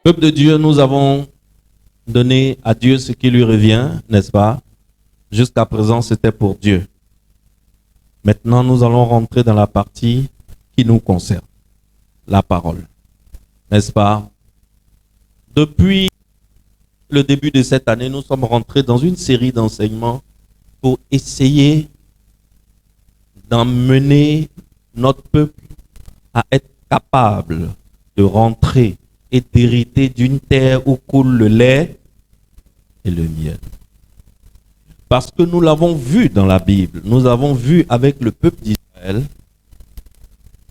Peuple de Dieu, nous avons donné à Dieu ce qui lui revient, n'est-ce pas? Jusqu'à présent, c'était pour Dieu. Maintenant, nous allons rentrer dans la partie qui nous concerne, la parole. N'est-ce pas? Depuis le début de cette année, nous sommes rentrés dans une série d'enseignements pour essayer d'emmener notre peuple à être capable de rentrer et d'hériter d'une terre où coule le lait et le miel. Parce que nous l'avons vu dans la Bible, nous avons vu avec le peuple d'Israël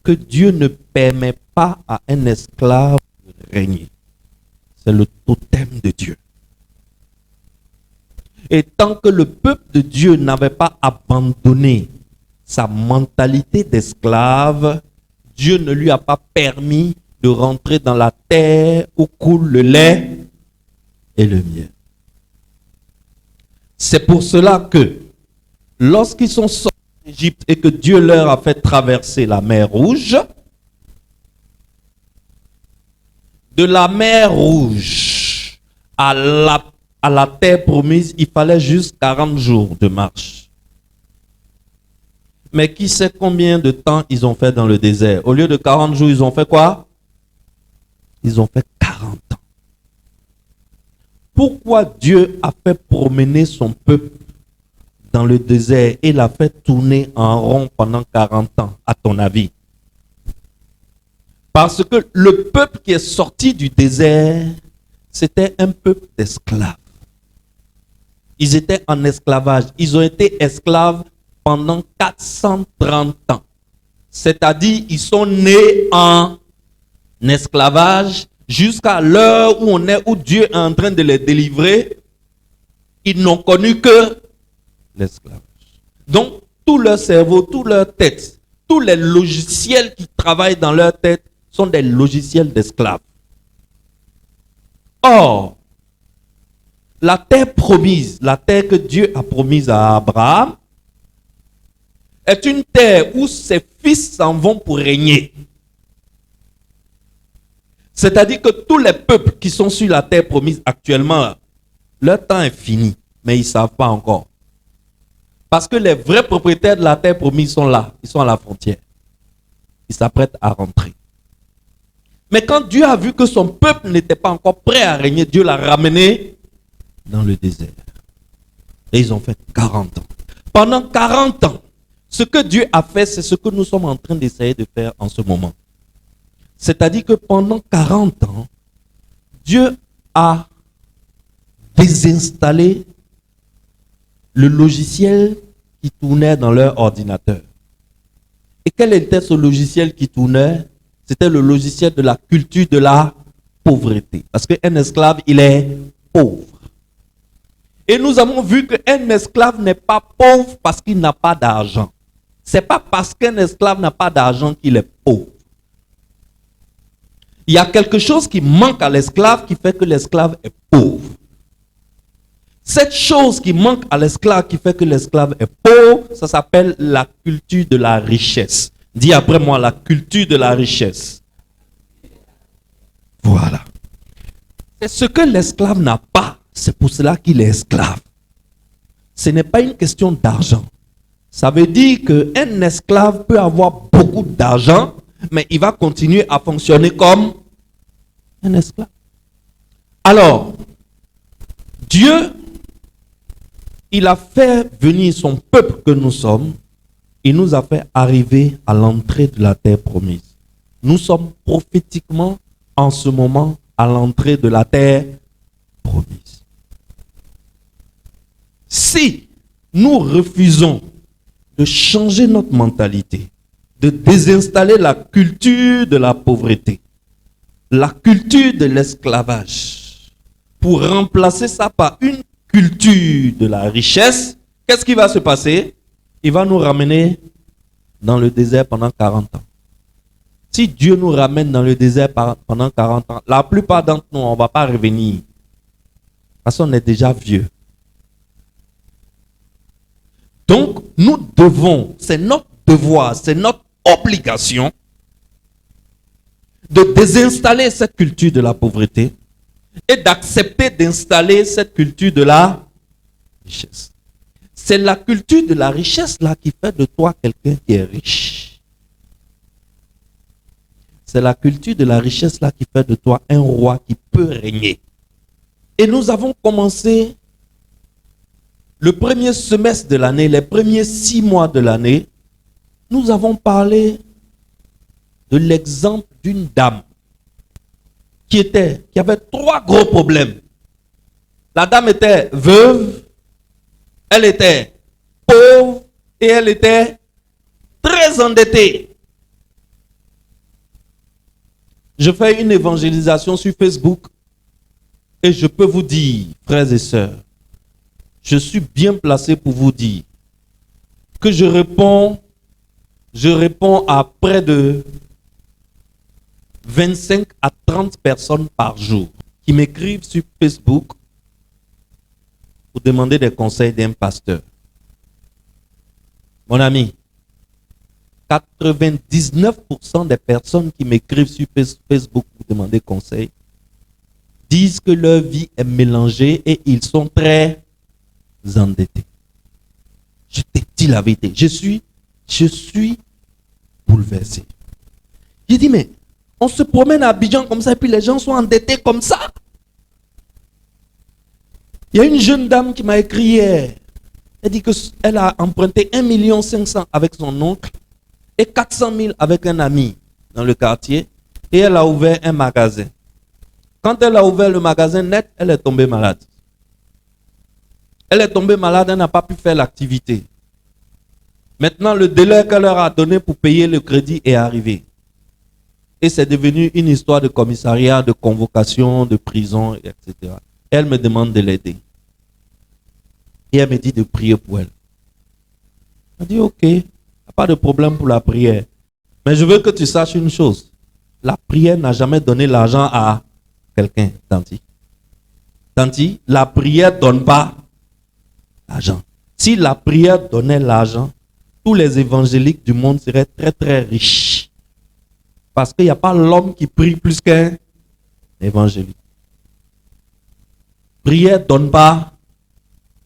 que Dieu ne permet pas à un esclave de régner. C'est le totem de Dieu. Et tant que le peuple de Dieu n'avait pas abandonné sa mentalité d'esclave, Dieu ne lui a pas permis de rentrer dans la terre où coule le lait et le miel. C'est pour cela que lorsqu'ils sont sortis d'Égypte et que Dieu leur a fait traverser la mer Rouge, de la mer Rouge à la terre promise, il fallait juste 40 jours de marche. Mais qui sait combien de temps ils ont fait dans le désert? Au lieu de 40 jours, ils ont fait quoi? Ils ont fait 40 ans. Pourquoi Dieu a fait promener son peuple dans le désert et l'a fait tourner en rond pendant 40 ans, à ton avis? Parce que le peuple qui est sorti du désert, c'était un peuple d'esclaves. Ils étaient en esclavage. Ils ont été esclaves pendant 430 ans. C'est-à-dire, ils sont nés en esclavage jusqu'à l'heure où on est, où Dieu est en train de les délivrer. Ils n'ont connu que l'esclavage. Donc, tout leur cerveau, toute leur tête, tous les logiciels qui travaillent dans leur tête sont des logiciels d'esclaves. Or, la terre promise, la terre que Dieu a promise à Abraham, est une terre où ses fils s'en vont pour régner. C'est-à-dire que tous les peuples qui sont sur la terre promise actuellement, leur temps est fini, mais ils ne savent pas encore. Parce que les vrais propriétaires de la terre promise sont là, ils sont à la frontière. Ils s'apprêtent à rentrer. Mais quand Dieu a vu que son peuple n'était pas encore prêt à régner, Dieu l'a ramené dans le désert. Et ils ont fait 40 ans. Pendant 40 ans, ce que Dieu a fait, c'est ce que nous sommes en train d'essayer de faire en ce moment. C'est-à-dire que pendant 40 ans, Dieu a désinstallé le logiciel qui tournait dans leur ordinateur. Et quel était ce logiciel qui tournait? C'était le logiciel de la culture de la pauvreté. Parce qu'un esclave, il est pauvre. Et nous avons vu qu'un esclave n'est pas pauvre parce qu'il n'a pas d'argent. Ce n'est pas parce qu'un esclave n'a pas d'argent qu'il est pauvre. Il y a quelque chose qui manque à l'esclave qui fait que l'esclave est pauvre. Cette chose qui manque à l'esclave qui fait que l'esclave est pauvre, ça s'appelle la culture de la richesse. Dis après moi, la culture de la richesse. Voilà. C'est ce que l'esclave n'a pas. C'est pour cela qu'il est esclave. Ce n'est pas une question d'argent. Ça veut dire qu'un esclave peut avoir beaucoup d'argent, mais il va continuer à fonctionner comme un esclave. Alors, Dieu, il a fait venir son peuple que nous sommes. Il nous a fait arriver à l'entrée de la terre promise. Nous sommes prophétiquement en ce moment à l'entrée de la terre promise. Si nous refusons de changer notre mentalité, de désinstaller la culture de la pauvreté, la culture de l'esclavage, pour remplacer ça par une culture de la richesse, qu'est-ce qui va se passer? Il va nous ramener dans le désert pendant 40 ans. Si Dieu nous ramène dans le désert pendant 40 ans, la plupart d'entre nous, on ne va pas revenir. Parce qu'on est déjà vieux. Donc, nous devons, c'est notre devoir, c'est notre obligation de désinstaller cette culture de la pauvreté et d'accepter d'installer cette culture de la richesse. C'est la culture de la richesse là qui fait de toi quelqu'un qui est riche. C'est la culture de la richesse là qui fait de toi un roi qui peut régner. Et nous avons commencé le premier semestre de l'année, les premiers 6 mois de l'année, nous avons parlé de l'exemple d'une dame qui avait 3 gros problèmes. La dame était veuve, elle était pauvre et elle était très endettée. Je fais une évangélisation sur Facebook et je peux vous dire, frères et sœurs, je suis bien placé pour vous dire que je réponds à près de 25 à 30 personnes par jour qui m'écrivent sur Facebook pour demander des conseils d'un pasteur. Mon ami, 99% des personnes qui m'écrivent sur Facebook pour demander conseil disent que leur vie est mélangée et ils sont très endettés. Je te dis la vérité. Je suis bouleversé. J'ai dit, mais on se promène à Abidjan comme ça et puis les gens sont endettés comme ça. Il y a une jeune dame qui m'a écrit hier. Elle dit qu'elle a emprunté 1,5 million avec son oncle et 400 000 avec un ami dans le quartier et elle a ouvert un magasin. Quand elle a ouvert le magasin net, elle est tombée malade. Elle est tombée malade, elle n'a pas pu faire l'activité. Maintenant, le délai qu'elle leur a donné pour payer le crédit est arrivé. Et c'est devenu une histoire de commissariat, de convocation, de prison, etc. Elle me demande de l'aider. Et elle me dit de prier pour elle. Je dis, ok, il n'y a pas de problème pour la prière. Mais je veux que tu saches une chose. La prière n'a jamais donné l'argent à quelqu'un, Tanti. Tanti, la prière ne donne pas l'argent. Si la prière donnait l'argent, tous les évangéliques du monde seraient très très riches. Parce qu'il n'y a pas l'homme qui prie plus qu'un évangélique. Prière ne donne pas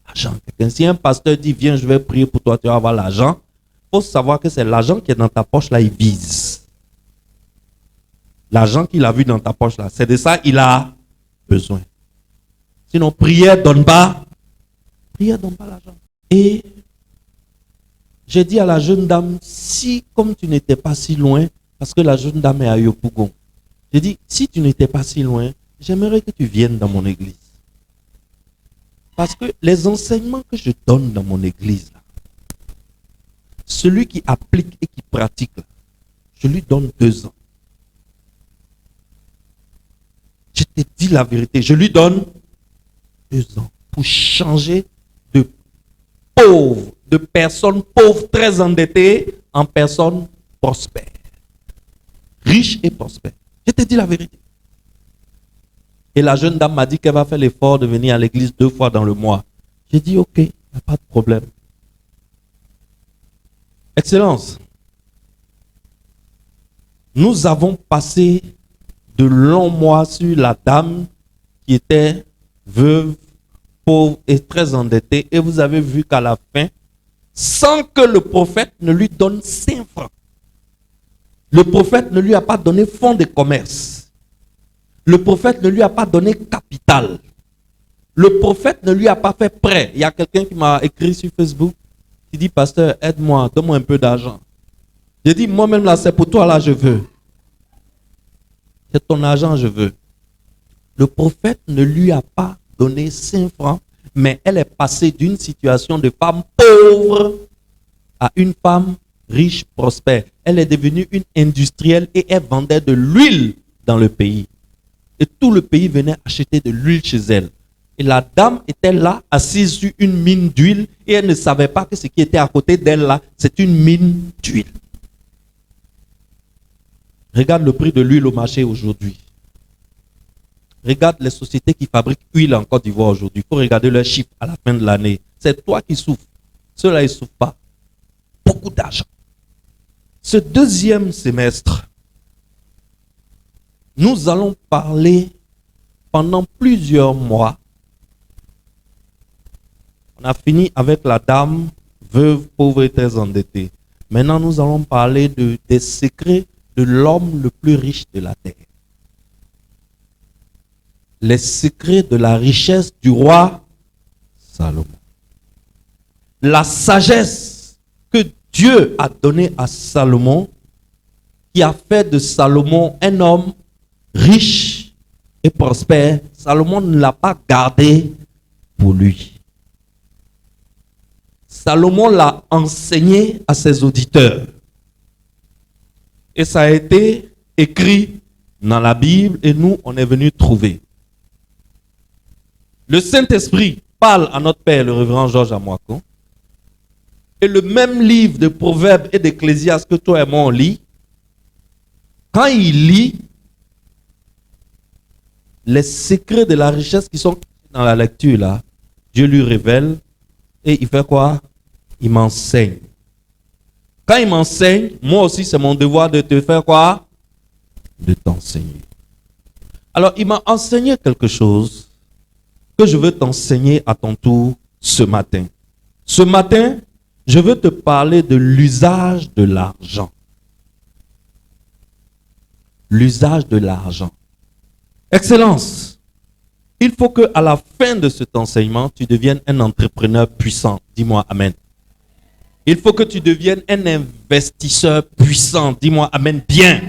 l'argent. Si un pasteur dit, viens, je vais prier pour toi, tu vas avoir l'argent, il faut savoir que c'est l'argent qui est dans ta poche là, il vise. L'argent qu'il a vu dans ta poche là, c'est de ça qu'il a besoin. Sinon, prière ne donne pas l'argent. Et j'ai dit à la jeune dame, si comme tu n'étais pas si loin, parce que la jeune dame est à Yopougon, j'ai dit, si tu n'étais pas si loin, j'aimerais que tu viennes dans mon église. Parce que les enseignements que je donne dans mon église, là, celui qui applique et qui pratique, là, je lui donne 2 ans. Je te dis la vérité, je lui donne 2 ans pour changer de pauvre, de personnes pauvres très endettées en personnes prospères. Riches et prospères. Je te dis la vérité. Et la jeune dame m'a dit qu'elle va faire l'effort de venir à l'église 2 fois dans le mois. J'ai dit ok, il n'y a pas de problème. Excellence. Nous avons passé de longs mois sur la dame qui était veuve, pauvre et très endettée. Et vous avez vu qu'à la fin, sans que le prophète ne lui donne 5 francs, le prophète ne lui a pas donné fonds de commerce. Le prophète ne lui a pas donné capital. Le prophète ne lui a pas fait prêt. Il y a quelqu'un qui m'a écrit sur Facebook qui dit, pasteur, aide-moi, donne-moi un peu d'argent. J'ai dit, moi-même là, c'est pour toi là, je veux. C'est ton argent, je veux. Le prophète ne lui a pas donné 5 francs, mais elle est passée d'une situation de femme pauvre à une femme riche, prospère. Elle est devenue une industrielle et elle vendait de l'huile dans le pays. Et tout le pays venait acheter de l'huile chez elle. Et la dame était là, assise sur une mine d'huile, et elle ne savait pas que ce qui était à côté d'elle là, c'est une mine d'huile. Regarde le prix de l'huile au marché aujourd'hui. Regarde les sociétés qui fabriquent huile en Côte d'Ivoire aujourd'hui. Il faut regarder leurs chiffres à la fin de l'année. C'est toi qui souffres. Ceux-là, ils ne souffrent pas. Beaucoup d'argent. Ce deuxième semestre, nous allons parler pendant plusieurs mois, on a fini avec la dame veuve, pauvre et très endettée. Maintenant, nous allons parler des secrets de l'homme le plus riche de la terre. Les secrets de la richesse du roi Salomon. La sagesse que Dieu a donnée à Salomon, qui a fait de Salomon un homme riche et prospère. Salomon ne l'a pas gardé pour lui. Salomon l'a enseigné à ses auditeurs. Et ça a été écrit dans la Bible et nous, on est venu trouver. Le Saint-Esprit parle à notre Père, le révérend Georges Amoako. Et le même livre de Proverbes et d'Ecclésiaste que toi et moi on lit, quand il lit les secrets de la richesse qui sont dans la lecture là, Dieu lui révèle et il fait quoi? Il m'enseigne. Quand il m'enseigne, moi aussi c'est mon devoir de te faire quoi? De t'enseigner. Alors il m'a enseigné quelque chose que je veux t'enseigner à ton tour ce matin. Ce matin, je veux te parler de l'usage de l'argent. L'usage de l'argent. Excellence, il faut qu'à la fin de cet enseignement, tu deviennes un entrepreneur puissant. Dis-moi Amen. Il faut que tu deviennes un investisseur puissant. Dis-moi Amen bien.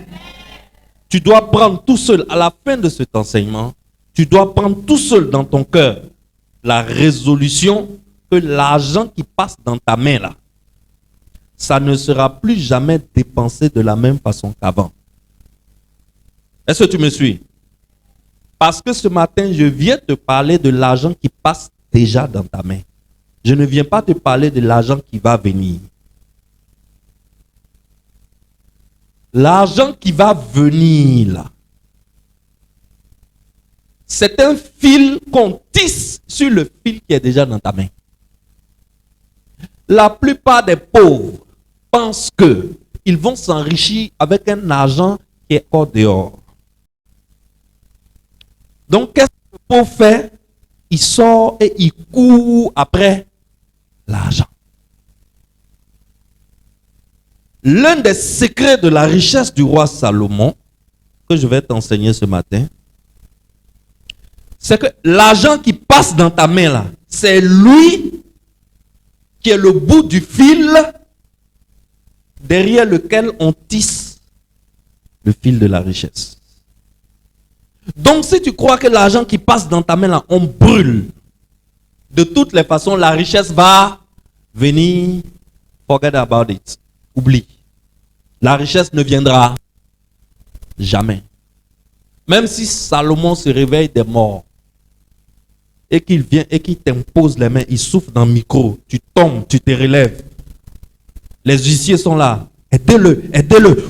Tu dois prendre tout seul, à la fin de cet enseignement, tu dois prendre tout seul dans ton cœur la résolution que l'argent qui passe dans ta main là, ça ne sera plus jamais dépensé de la même façon qu'avant. Est-ce que tu me suis? Parce que ce matin, je viens te parler de l'argent qui passe déjà dans ta main. Je ne viens pas te parler de l'argent qui va venir. L'argent qui va venir là, c'est un fil qu'on tisse sur le fil qui est déjà dans ta main. La plupart des pauvres pensent qu'ils vont s'enrichir avec un argent qui est hors dehors. Donc, qu'est-ce que le pauvre fait? Il sort et il court après l'argent. L'un des secrets de la richesse du roi Salomon, que je vais t'enseigner ce matin, c'est que l'argent qui passe dans ta main là, c'est lui qui est le bout du fil derrière lequel on tisse le fil de la richesse. Donc si tu crois que l'argent qui passe dans ta main là, on brûle, de toutes les façons, la richesse va venir. Forget about it. Oublie. La richesse ne viendra jamais. Même si Salomon se réveille des morts et qu'il vient et qu'il t'impose les mains, il souffle dans le micro, tu tombes, tu te relèves. Les huissiers sont là. Aidez-le, aidez-le.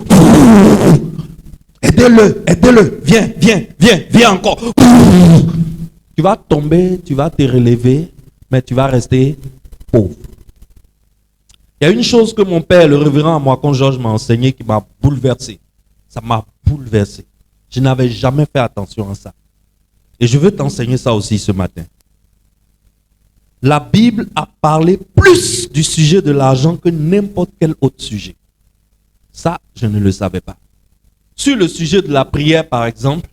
Aidez-le, aidez-le. Viens, viens, viens, viens encore. Tu vas tomber, tu vas te relever, mais tu vas rester pauvre. Il y a une chose que mon père, le révérend Amoako Georges, m'a enseigné qui m'a bouleversé. Ça m'a bouleversé. Je n'avais jamais fait attention à ça. Et je veux t'enseigner ça aussi ce matin. La Bible a parlé plus du sujet de l'argent que n'importe quel autre sujet. Ça, je ne le savais pas. Sur le sujet de la prière, par exemple,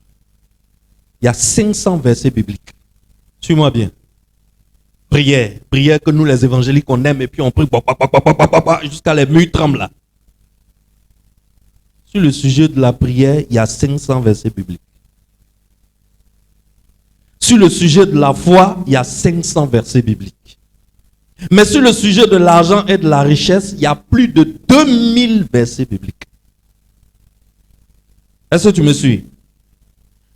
il y a 500 versets bibliques. Suis-moi bien. Prière, prière que nous les évangéliques on aime et puis on prie jusqu'à les murs tremblent là. Sur le sujet de la prière, il y a 500 versets bibliques. Sur le sujet de la foi, il y a 500 versets bibliques. Mais sur le sujet de l'argent et de la richesse, il y a plus de 2000 versets bibliques. Est-ce que tu me suis?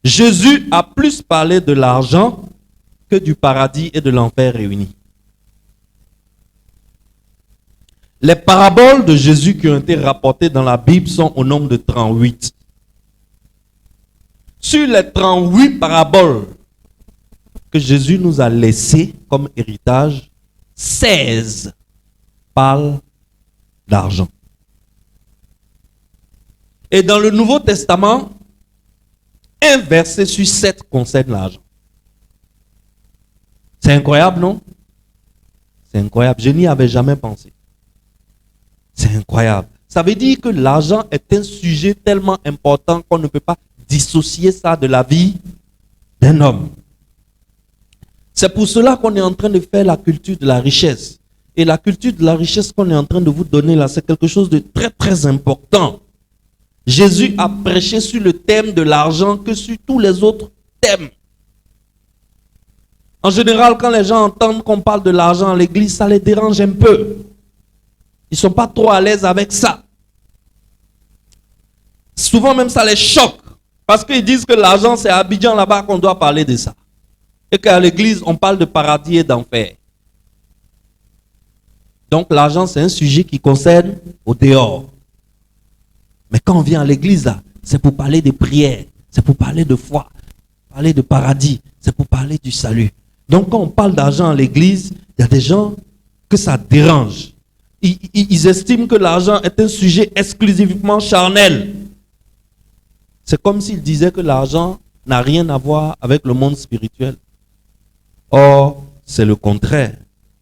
Jésus a plus parlé de l'argent que du paradis et de l'enfer réunis. Les paraboles de Jésus qui ont été rapportées dans la Bible sont au nombre de 38. Sur les 38 paraboles que Jésus nous a laissées comme héritage, 16 parlent d'argent. Et dans le Nouveau Testament, un verset sur 7 concerne l'argent. C'est incroyable, non? C'est incroyable. Je n'y avais jamais pensé. C'est incroyable. Ça veut dire que l'argent est un sujet tellement important qu'on ne peut pas dissocier ça de la vie d'un homme. C'est pour cela qu'on est en train de faire la culture de la richesse. Et la culture de la richesse qu'on est en train de vous donner là, c'est quelque chose de très très important. Jésus a prêché sur le thème de l'argent que sur tous les autres thèmes. En général, quand les gens entendent qu'on parle de l'argent à l'église, ça les dérange un peu. Ils ne sont pas trop à l'aise avec ça. Souvent même ça les choque. Parce qu'ils disent que l'argent, c'est à Abidjan là-bas qu'on doit parler de ça. Et qu'à l'église, on parle de paradis et d'enfer. Donc l'argent, c'est un sujet qui concerne au dehors. Mais quand on vient à l'église, là, c'est pour parler de prière, c'est pour parler de foi, parler de paradis, c'est pour parler du salut. Donc quand on parle d'argent à l'église, il y a des gens que ça dérange. Ils estiment que l'argent est un sujet exclusivement charnel. C'est comme s'ils disaient que l'argent n'a rien à voir avec le monde spirituel. Or, c'est le contraire.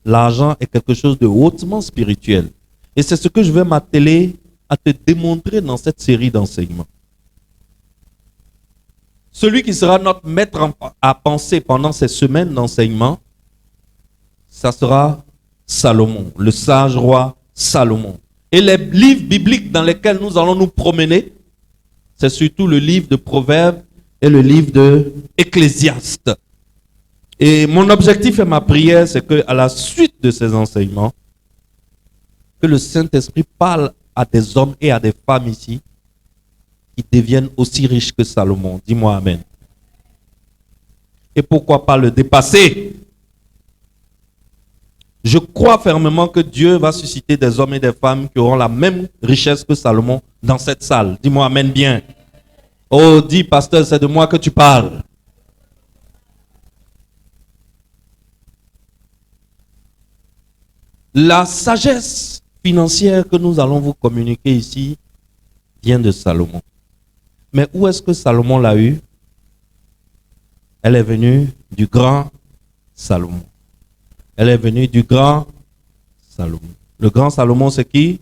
L'argent est quelque chose de hautement spirituel. Et c'est ce que je vais m'atteler à te démontrer dans cette série d'enseignements. Celui qui sera notre maître à penser pendant ces semaines d'enseignement, ça sera Salomon, le sage roi Salomon. Et les livres bibliques dans lesquels nous allons nous promener, c'est surtout le livre de Proverbes et le livre de Ecclésiaste. Et mon objectif et ma prière, c'est qu'à la suite de ces enseignements, que le Saint-Esprit parle à des hommes et à des femmes ici qui deviennent aussi riches que Salomon. Dis-moi Amen. Et pourquoi pas le dépasser? Je crois fermement que Dieu va susciter des hommes et des femmes qui auront la même richesse que Salomon dans cette salle. Dis-moi Amen bien. Oh, dis pasteur, c'est de moi que tu parles. La sagesse financière que nous allons vous communiquer ici vient de Salomon. Mais où est-ce que Salomon l'a eu? Elle est venue du grand Salomon. Elle est venue du grand Salomon. Le grand Salomon, c'est qui?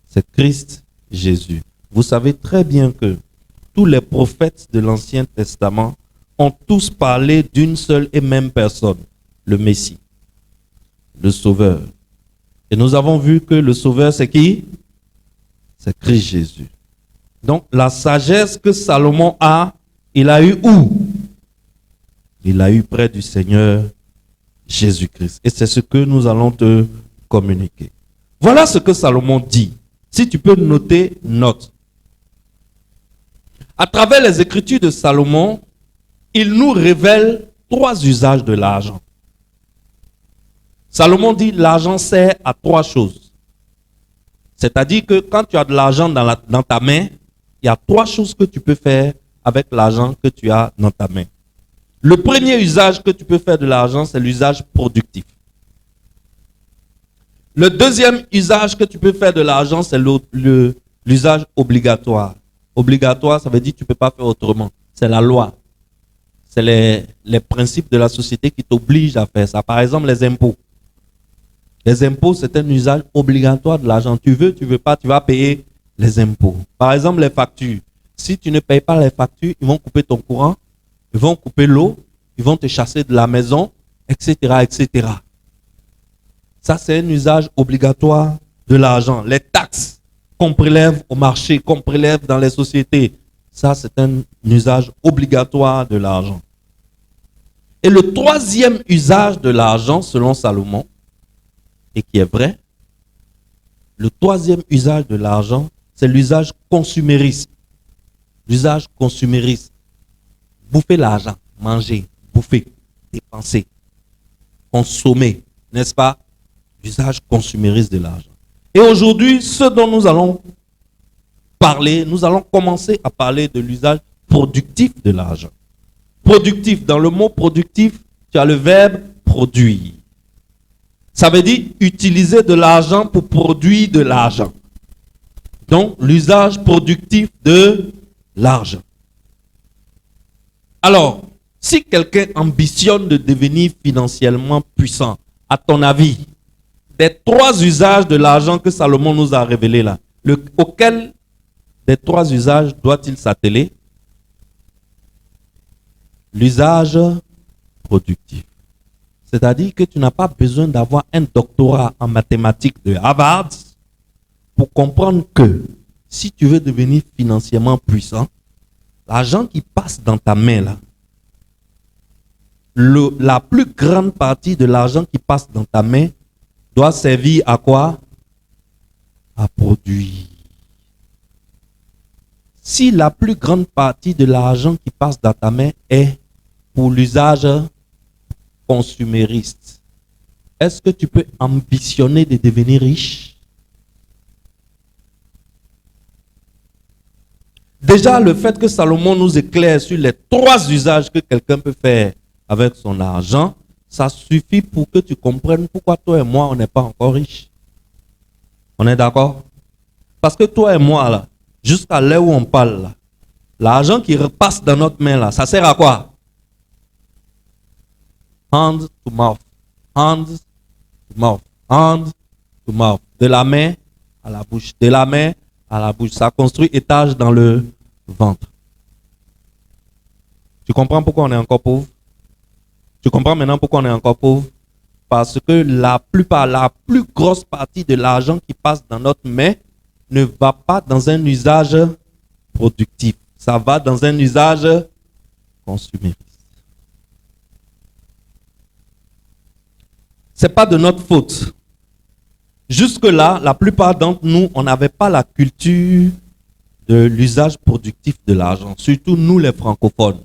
C'est Christ Jésus. Vous savez très bien que tous les prophètes de l'Ancien Testament ont tous parlé d'une seule et même personne, le Messie, le Sauveur. Et nous avons vu que le Sauveur, c'est qui? C'est Christ Jésus. Donc, la sagesse que Salomon a, il a eu où? Il a eu près du Seigneur Jésus-Christ. Et c'est ce que nous allons te communiquer. Voilà ce que Salomon dit. Si tu peux noter, note. À travers les écritures de Salomon, il nous révèle 3 usages de l'argent. Salomon dit l'argent sert à 3 choses. C'est-à-dire que quand tu as de l'argent dans ta main, il y a 3 choses que tu peux faire avec l'argent que tu as dans ta main. Le premier usage que tu peux faire de l'argent, c'est l'usage productif. Le deuxième usage que tu peux faire de l'argent, c'est l'usage obligatoire. Obligatoire, ça veut dire que tu ne peux pas faire autrement. C'est la loi. C'est les principes de la société qui t'obligent à faire ça. Par exemple, les impôts. Les impôts, c'est un usage obligatoire de l'argent. Tu veux pas, tu vas payer les impôts. Par exemple, les factures. Si tu ne payes pas les factures, ils vont couper ton courant, ils vont couper l'eau, ils vont te chasser de la maison, etc., etc. Ça, c'est un usage obligatoire de l'argent. Les taxes qu'on prélève au marché, qu'on prélève dans les sociétés, ça, c'est un usage obligatoire de l'argent. Et le troisième usage de l'argent, selon Salomon, et qui est vrai, le troisième usage de l'argent, c'est l'usage consumériste. L'usage consumériste. Bouffer l'argent, manger, bouffer, dépenser, consommer, n'est-ce pas? L'usage consumériste de l'argent. Et aujourd'hui, ce dont nous allons parler, nous allons commencer à parler de l'usage productif de l'argent. Productif, dans le mot productif, tu as le verbe produire. Ça veut dire utiliser de l'argent pour produire de l'argent. Donc, l'usage productif de l'argent. Alors, si quelqu'un ambitionne de devenir financièrement puissant, à ton avis, des 3 usages de l'argent que Salomon nous a révélés là, auquel des 3 usages doit-il s'atteler? L'usage productif. C'est-à-dire que tu n'as pas besoin d'avoir un doctorat en mathématiques de Harvard pour comprendre que si tu veux devenir financièrement puissant, l'argent qui passe dans ta main là, la plus grande partie de l'argent qui passe dans ta main doit servir à quoi? À produire. Si la plus grande partie de l'argent qui passe dans ta main est pour l'usage consumériste, est-ce que tu peux ambitionner de devenir riche? Déjà, le fait que Salomon nous éclaire sur les 3 usages que quelqu'un peut faire avec son argent, ça suffit pour que tu comprennes pourquoi toi et moi, on n'est pas encore riches. On est d'accord? Parce que toi et moi, là, jusqu'à l'heure où on parle, là, l'argent qui repasse dans notre main, là, ça sert à quoi? Hand to mouth. Hand to mouth. Hand to mouth. De la main à la bouche. De la main à la bouche. Ça construit étage dans le ventre. Tu comprends pourquoi on est encore pauvre? Tu comprends maintenant pourquoi on est encore pauvre? Parce que la plus grosse partie de l'argent qui passe dans notre main ne va pas dans un usage productif. Ça va dans un usage consumériste. Ce n'est pas de notre faute. Jusque-là, la plupart d'entre nous, on n'avait pas la culture de l'usage productif de l'argent, surtout nous les francophones.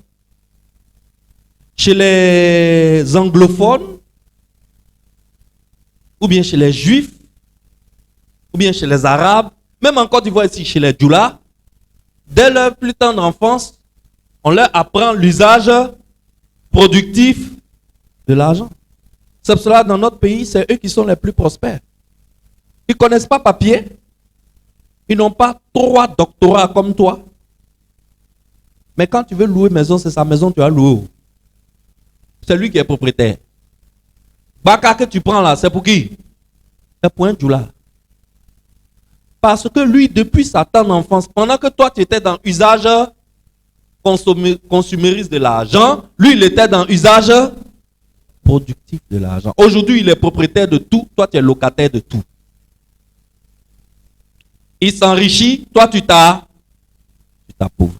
Chez les anglophones, ou bien chez les juifs, ou bien chez les arabes, même en Côte d'Ivoire ici, chez les djoulas, dès leur plus tendre enfance, on leur apprend l'usage productif de l'argent. C'est pour cela, dans notre pays, c'est eux qui sont les plus prospères. Ils ne connaissent pas papier. Ils n'ont pas 3 doctorats comme toi. Mais quand tu veux louer maison, c'est sa maison que tu as louée. C'est lui qui est propriétaire. Baka que tu prends là, c'est pour qui? C'est pour un djoula. Parce que lui, depuis sa tendre enfance, pendant que toi, tu étais dans l'usage consumériste de l'argent, lui, il était dans l'usage productif de l'argent. Aujourd'hui, il est propriétaire de tout, toi, tu es locataire de tout. Il s'enrichit, toi, tu t'appauvris.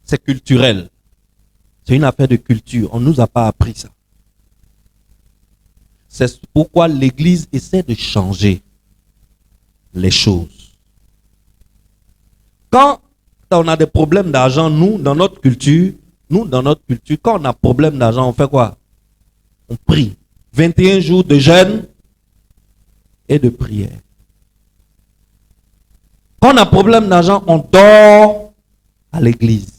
C'est culturel. C'est une affaire de culture. On ne nous a pas appris ça. C'est pourquoi l'Église essaie de changer les choses. Quand on a des problèmes d'argent, nous, dans notre culture, quand on a problème d'argent, on fait quoi? On prie. 21 jours de jeûne et de prière. Quand on a problème d'argent, on dort à l'église.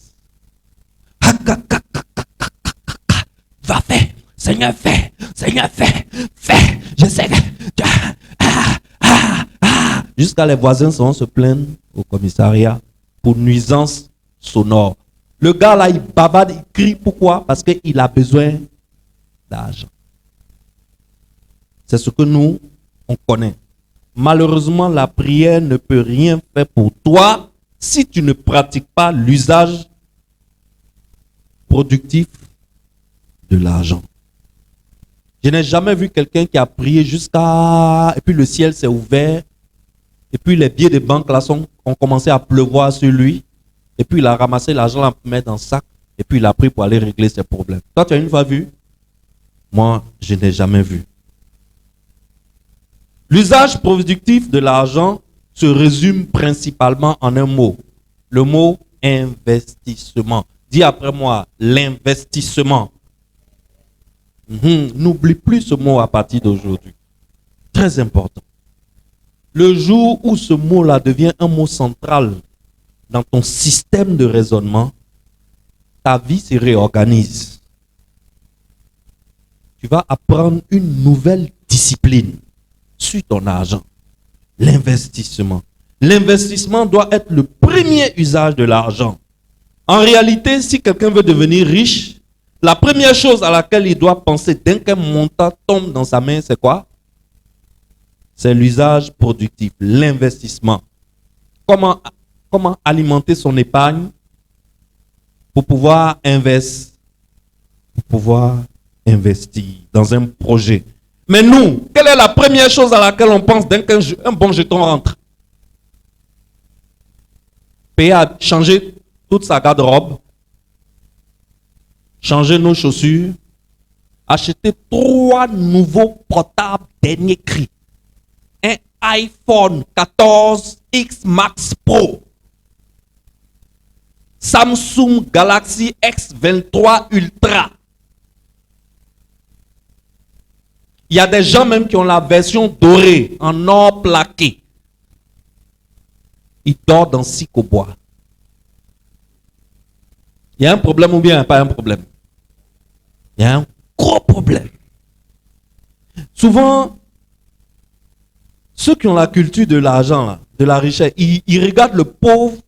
Va faire, Seigneur, fais, Seigneur, fais, je sais que... Jusqu'à les voisins vont se plaindre au commissariat pour nuisance sonore. Le gars là, il bavarde, il crie. Pourquoi? Parce qu'il a besoin d'argent. C'est ce que nous, on connaît. Malheureusement, la prière ne peut rien faire pour toi si tu ne pratiques pas l'usage productif de l'argent. Je n'ai jamais vu quelqu'un qui a prié jusqu'à... Et puis le ciel s'est ouvert. Et puis les billets de banque là ont commencé à pleuvoir sur lui. Et puis il a ramassé l'argent, l'a mis dans le sac. Et puis il a pris pour aller régler ses problèmes. Toi, tu as une fois vu? Moi, je n'ai jamais vu. L'usage productif de l'argent se résume principalement en un mot. Le mot investissement. Dis après moi, l'investissement. N'oublie plus ce mot à partir d'aujourd'hui. Très important. Le jour où ce mot-là devient un mot central dans ton système de raisonnement, ta vie se réorganise. Tu vas apprendre une nouvelle discipline sur ton argent. L'investissement. L'investissement doit être le premier usage de l'argent. En réalité, si quelqu'un veut devenir riche, la première chose à laquelle il doit penser dès qu'un montant tombe dans sa main, c'est quoi? C'est l'usage productif, l'investissement. Comment alimenter son épargne pour pouvoir investir dans un projet. Mais nous, quelle est la première chose à laquelle on pense dès qu'un bon jeton rentre? Payer à changer toute sa garde-robe, changer nos chaussures, acheter 3 nouveaux portables dernier cri. Un iPhone 14 X Max Pro, Samsung Galaxy S23 Ultra. Il y a des gens même qui ont la version dorée, en or plaqué. Ils dorment dans 6 bois. Il y a un problème ou bien pas un problème? Il y a un gros problème. Souvent, ceux qui ont la culture de l'argent, de la richesse, ils regardent le pauvre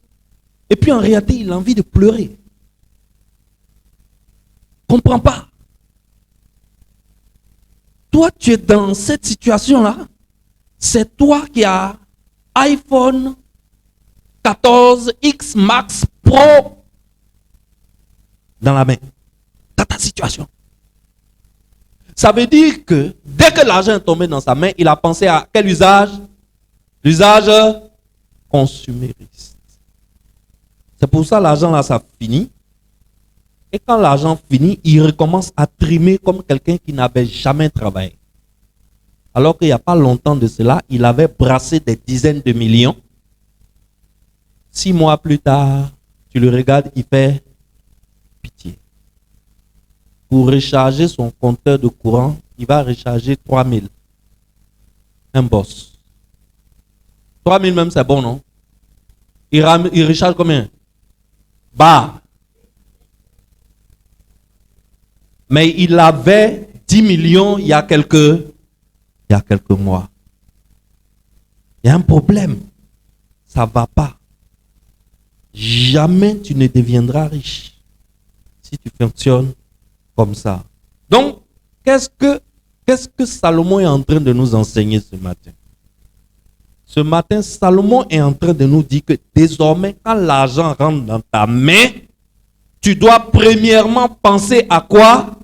et puis en réalité, il a envie de pleurer. Comprends pas. Toi, tu es dans cette situation-là. C'est toi qui as iPhone 14 X Max Pro dans la main. Dans ta situation. Ça veut dire que dès que l'argent est tombé dans sa main, il a pensé à quel usage? L'usage consumériste. C'est pour ça que l'argent là, ça finit. Et quand l'argent finit, il recommence à trimer comme quelqu'un qui n'avait jamais travaillé. Alors qu'il n'y a pas longtemps de cela, il avait brassé des dizaines de millions. 6 mois plus tard, tu le regardes, il fait pitié. Pour recharger son compteur de courant, il va recharger 3000. Un boss. 3000 même, c'est bon, non? Il recharge combien? Bah. Mais il avait 10 millions il y a quelques mois. Il y a un problème. Ça ne va pas. Jamais tu ne deviendras riche si tu fonctionnes comme ça. Donc, qu'est-ce que Salomon est en train de nous enseigner ce matin? Ce matin, Salomon est en train de nous dire que désormais, quand l'argent rentre dans ta main, tu dois premièrement penser à quoi?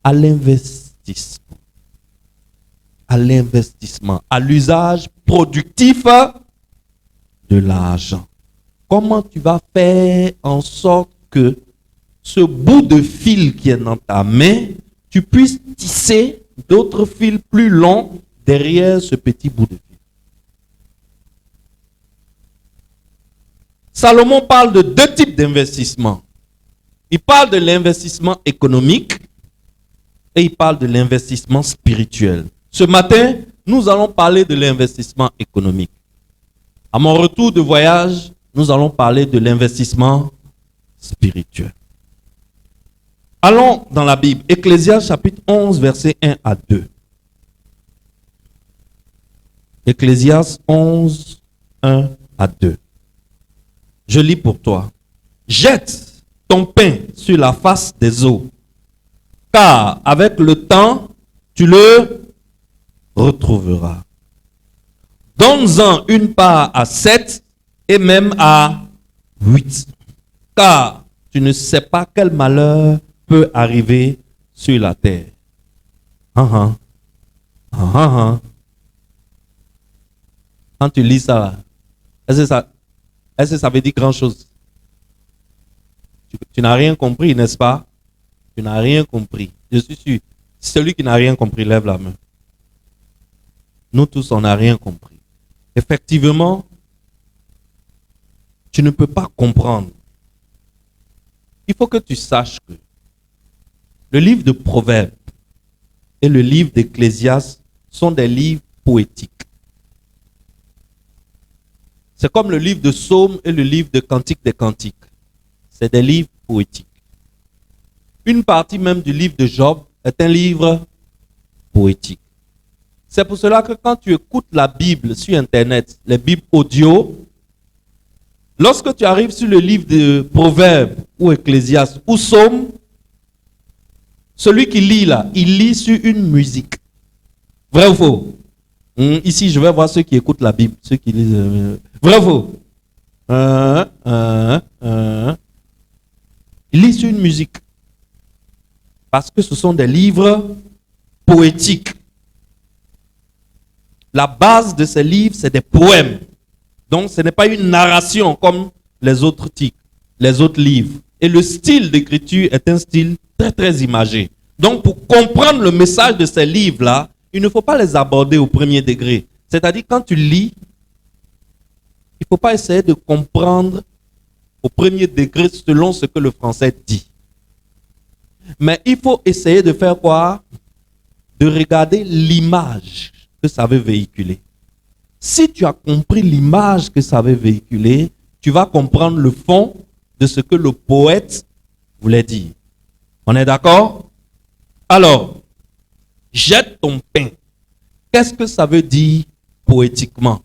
À l'investissement. À l'investissement, à l'usage productif de l'argent. Comment tu vas faire en sorte que ce bout de fil qui est dans ta main, tu puisses tisser d'autres fils plus longs derrière ce petit bout de fil. Salomon parle de 2 types d'investissements. Il parle de l'investissement économique et il parle de l'investissement spirituel. Ce matin, nous allons parler de l'investissement économique. À mon retour de voyage, nous allons parler de l'investissement spirituel. Allons dans la Bible, Ecclésiaste chapitre 11, versets 1 à 2. Ecclésiaste 11, 1 à 2. Je lis pour toi. Jette ton pain sur la face des eaux, car avec le temps, tu le retrouveras. Donne-en une part à 7 et même à 8, car tu ne sais pas quel malheur peut arriver sur la terre. Quand tu lis ça, est-ce que ça veut dire grand chose? Tu n'as rien compris, n'est-ce pas? Tu n'as rien compris. Je suis sûr. Celui qui n'a rien compris, lève la main. Nous tous, on n'a rien compris. Effectivement, tu ne peux pas comprendre. Il faut que tu saches que le livre de Proverbes et le livre d'Ecclésiaste sont des livres poétiques. C'est comme le livre de Psaumes et le livre de Cantiques des Cantiques. C'est des livres poétiques. Une partie même du livre de Job est un livre poétique. C'est pour cela que quand tu écoutes la Bible sur Internet, les Bibles audio, lorsque tu arrives sur le livre de Proverbes ou Ecclésiaste ou Psaume, celui qui lit là, il lit sur une musique. Vrai ou faux? Ici, je vais voir ceux qui écoutent la Bible, ceux qui lisent. Vrai ou faux? Il lit sur une musique. Parce que ce sont des livres poétiques. La base de ces livres, c'est des poèmes. Donc, ce n'est pas une narration comme les autres titres, les autres livres. Et le style d'écriture est un style très, très imagé. Donc, pour comprendre le message de ces livres-là, il ne faut pas les aborder au premier degré. C'est-à-dire, quand tu lis, il ne faut pas essayer de comprendre au premier degré selon ce que le français dit. Mais il faut essayer de faire quoi? De regarder l'image que ça veut véhiculer. Si tu as compris l'image que ça veut véhiculer, tu vas comprendre le fond de ce que le poète voulait dire. On est d'accord? Alors, jette ton pain. Qu'est-ce que ça veut dire poétiquement?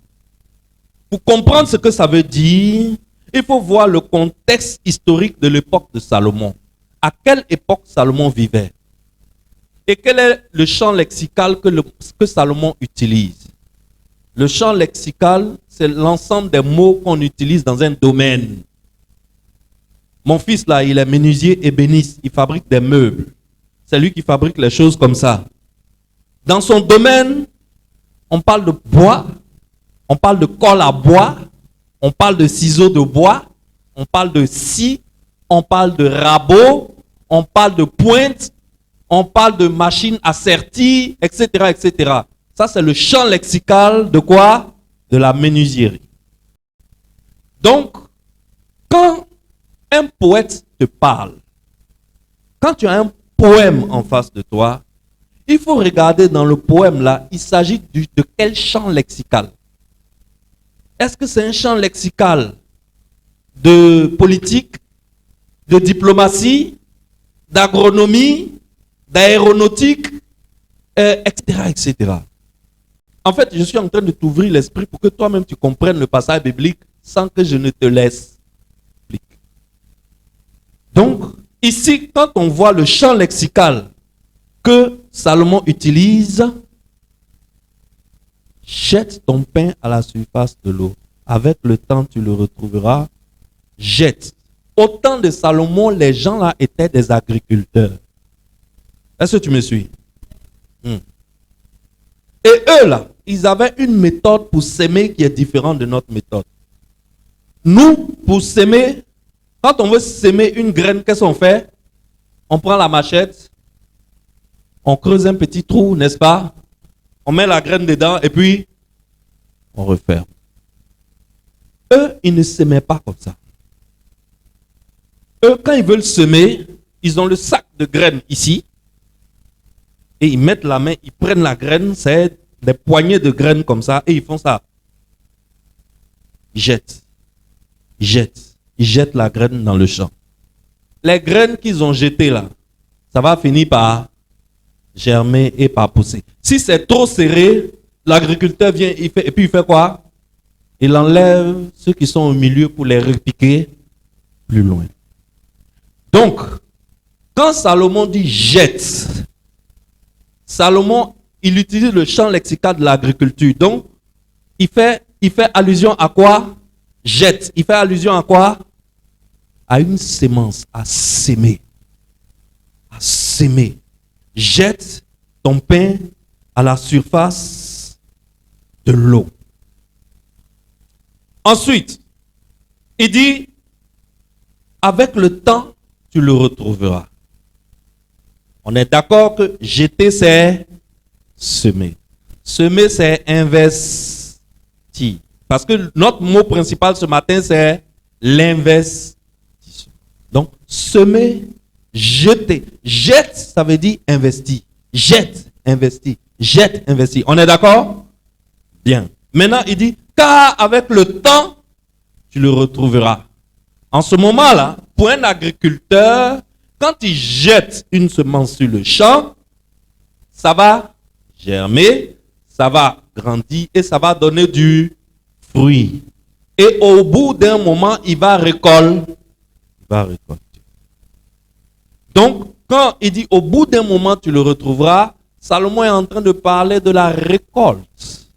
Pour comprendre ce que ça veut dire, il faut voir le contexte historique de l'époque de Salomon. À quelle époque Salomon vivait? Et quel est le champ lexical que Salomon utilise? Le champ lexical, c'est l'ensemble des mots qu'on utilise dans un domaine. Mon fils, là, il est menuisier ébéniste. Il fabrique des meubles. C'est lui qui fabrique les choses comme ça. Dans son domaine, on parle de bois, on parle de colle à bois, on parle de ciseaux de bois, on parle de scie, on parle de rabot, on parle de pointe, on parle de machine à sertir, etc., etc. Ça, c'est le champ lexical de quoi? De la menuiserie. Donc, quand un poète te parle, quand tu as un poème en face de toi, il faut regarder dans le poème là, il s'agit de quel champ lexical? Est-ce que c'est un champ lexical de politique, de diplomatie, d'agronomie, d'aéronautique, etc., etc. En fait, je suis en train de t'ouvrir l'esprit pour que toi-même tu comprennes le passage biblique sans que je ne te laisse expliquer. Donc, ici, quand on voit le champ lexical que Salomon utilise, jette ton pain à la surface de l'eau. Avec le temps, tu le retrouveras. Jette. Au temps de Salomon, les gens là étaient des agriculteurs. Est-ce que tu me suis? Et eux là, ils avaient une méthode pour s'aimer qui est différente de notre méthode. Nous, pour s'aimer, quand on veut s'aimer une graine, qu'est-ce qu'on fait? On prend la machette, on creuse un petit trou, n'est-ce pas? On met la graine dedans et puis on referme. Eux, ils ne s'aimaient pas comme ça. Eux, quand ils veulent semer, ils ont le sac de graines ici. Et ils mettent la main, ils prennent la graine, c'est des poignées de graines comme ça, et ils font ça. Ils jettent la graine dans le champ. Les graines qu'ils ont jetées là, ça va finir par germer et par pousser. Si c'est trop serré, l'agriculteur vient, et puis il fait quoi? Il enlève ceux qui sont au milieu pour les repiquer plus loin. Donc, quand Salomon dit jette, Salomon, il utilise le champ lexical de l'agriculture. Donc, il fait allusion à quoi? Jette. Il fait allusion à quoi? À une sémence, à s'aimer. À s'aimer. Jette ton pain à la surface de l'eau. Ensuite, il dit, avec le temps, tu le retrouveras. On est d'accord que jeter, c'est semer. Semer, c'est investir. Parce que notre mot principal ce matin, c'est l'investissement. Donc, semer, jeter. Jette, ça veut dire investir. Jette, investir. Jette, investir. On est d'accord? Bien. Maintenant, il dit, car avec le temps, tu le retrouveras. En ce moment-là, pour un agriculteur, quand il jette une semence sur le champ, ça va germer, ça va grandir et ça va donner du fruit. Et au bout d'un moment, il va récolter. Donc, quand il dit au bout d'un moment, tu le retrouveras, Salomon est en train de parler de la récolte.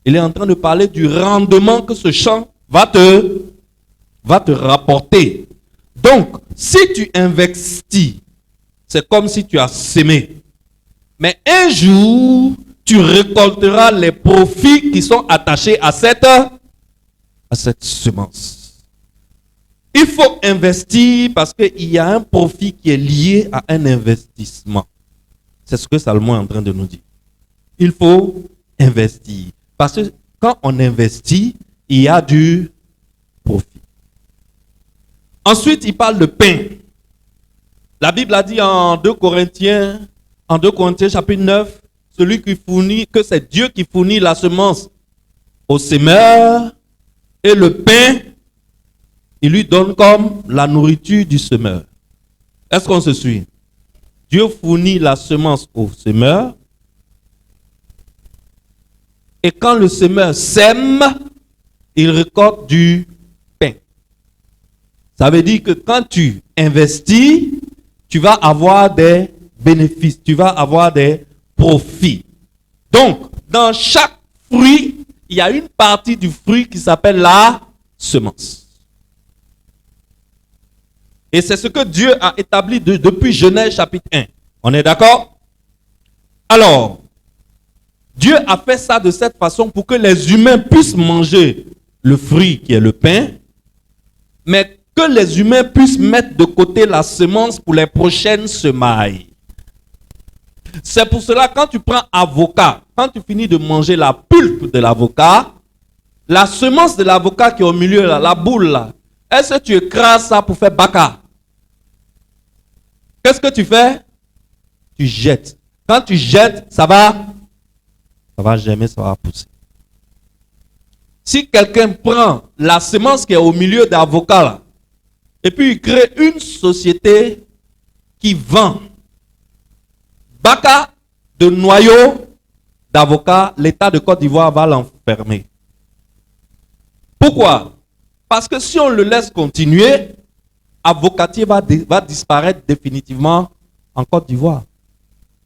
Il est en train de parler du rendement que ce champ va te rapporter. Donc, si tu investis, c'est comme si tu as semé. Mais un jour, tu récolteras les profits qui sont attachés à cette semence. Il faut investir parce qu'il y a un profit qui est lié à un investissement. C'est ce que Salomon est en train de nous dire. Il faut investir. Parce que quand on investit, il y a du profit. Ensuite, il parle de pain. La Bible a dit en 2 Corinthiens chapitre 9, celui qui fournit, que c'est Dieu qui fournit la semence au semeur et le pain, il lui donne comme la nourriture du semeur. Est-ce qu'on se suit? Dieu fournit la semence au semeur et quand le semeur sème, il récolte du pain. Ça veut dire que quand tu investis, tu vas avoir des bénéfices, tu vas avoir des profits. Donc, dans chaque fruit, il y a une partie du fruit qui s'appelle la semence. Et c'est ce que Dieu a établi depuis Genèse chapitre 1. On est d'accord? Alors, Dieu a fait ça de cette façon pour que les humains puissent manger le fruit qui est le pain, mais que les humains puissent mettre de côté la semence pour les prochaines semailles. C'est pour cela, quand tu prends avocat, quand tu finis de manger la pulpe de l'avocat, la semence de l'avocat qui est au milieu, là, la boule, là, est-ce que tu écrases ça pour faire baka? Qu'est-ce que tu fais? Tu jettes. Quand tu jettes, ça va germer, ça va pousser. Si quelqu'un prend la semence qui est au milieu d'avocat, là, et puis il crée une société qui vend baka de noyaux d'avocat, l'État de Côte d'Ivoire va l'enfermer. Pourquoi? Parce que si on le laisse continuer, avocatier va disparaître définitivement en Côte d'Ivoire.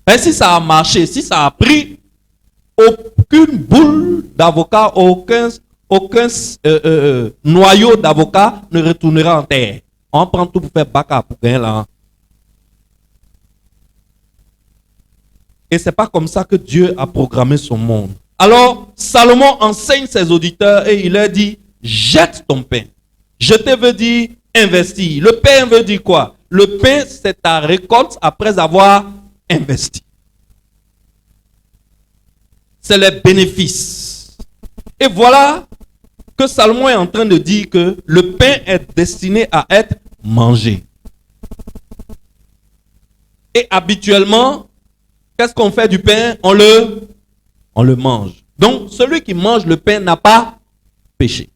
Et si ça a marché, si ça a pris, aucune boule d'avocat, aucun noyau d'avocat ne retournera en terre. On prend tout pour faire baka pour gagner là. Et ce n'est pas comme ça que Dieu a programmé son monde. Alors, Salomon enseigne ses auditeurs et il leur dit, jette ton pain. Jeter veut dire investir. Le pain veut dire quoi? Le pain, c'est ta récolte après avoir investi. C'est les bénéfices. Et voilà que Salomon est en train de dire que le pain est destiné à être mangé. Et habituellement, qu'est-ce qu'on fait du pain? On le mange. Donc, celui qui mange le pain n'a pas péché.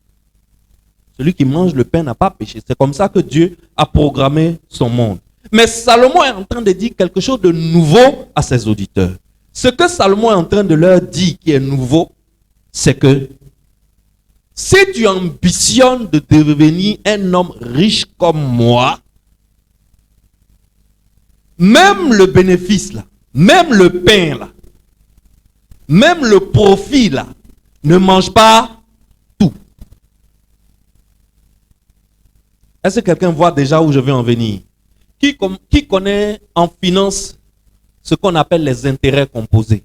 Celui qui mange le pain n'a pas péché. C'est comme ça que Dieu a programmé son monde. Mais Salomon est en train de dire quelque chose de nouveau à ses auditeurs. Ce que Salomon est en train de leur dire qui est nouveau, c'est que si tu ambitionnes de devenir un homme riche comme moi, même le bénéfice là, même le pain là, même le profit là, ne mange pas tout. Est-ce que quelqu'un voit déjà où je vais en venir? Qui connaît en finance ce qu'on appelle les intérêts composés?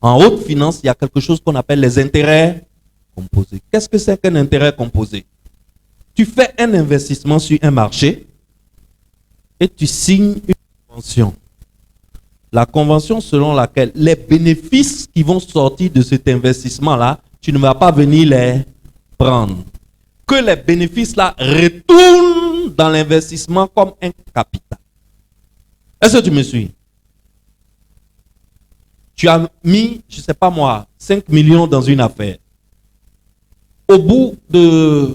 En haute finance, il y a quelque chose qu'on appelle les intérêts composés. Qu'est-ce que c'est qu'un intérêt composé? Tu fais un investissement sur un marché et tu signes une convention. La convention selon laquelle les bénéfices qui vont sortir de cet investissement-là, tu ne vas pas venir les prendre. Que les bénéfices-là retournent dans l'investissement comme un capital. Est-ce que tu me suis? Tu as mis, je ne sais pas moi, 5 millions dans une affaire. Au bout de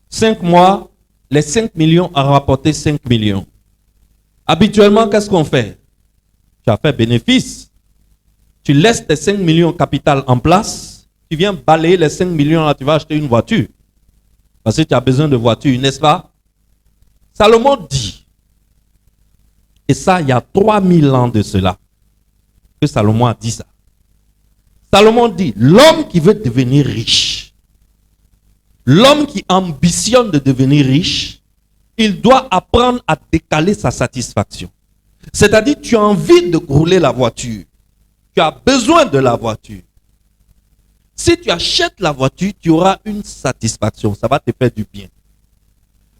5 mois, les 5 millions ont rapporté 5 millions. Habituellement, qu'est-ce qu'on fait? Tu as fait bénéfice. Tu laisses tes 5 millions capital en place, tu viens balayer les 5 millions là, tu vas acheter une voiture. Parce que tu as besoin de voiture, n'est-ce pas? Salomon dit, et ça, il y a 3000 ans de cela, que Salomon a dit ça. Salomon dit, l'homme qui veut devenir riche, l'homme qui ambitionne de devenir riche, il doit apprendre à décaler sa satisfaction. C'est-à-dire, tu as envie de rouler la voiture. Tu as besoin de la voiture. Si tu achètes la voiture, tu auras une satisfaction. Ça va te faire du bien.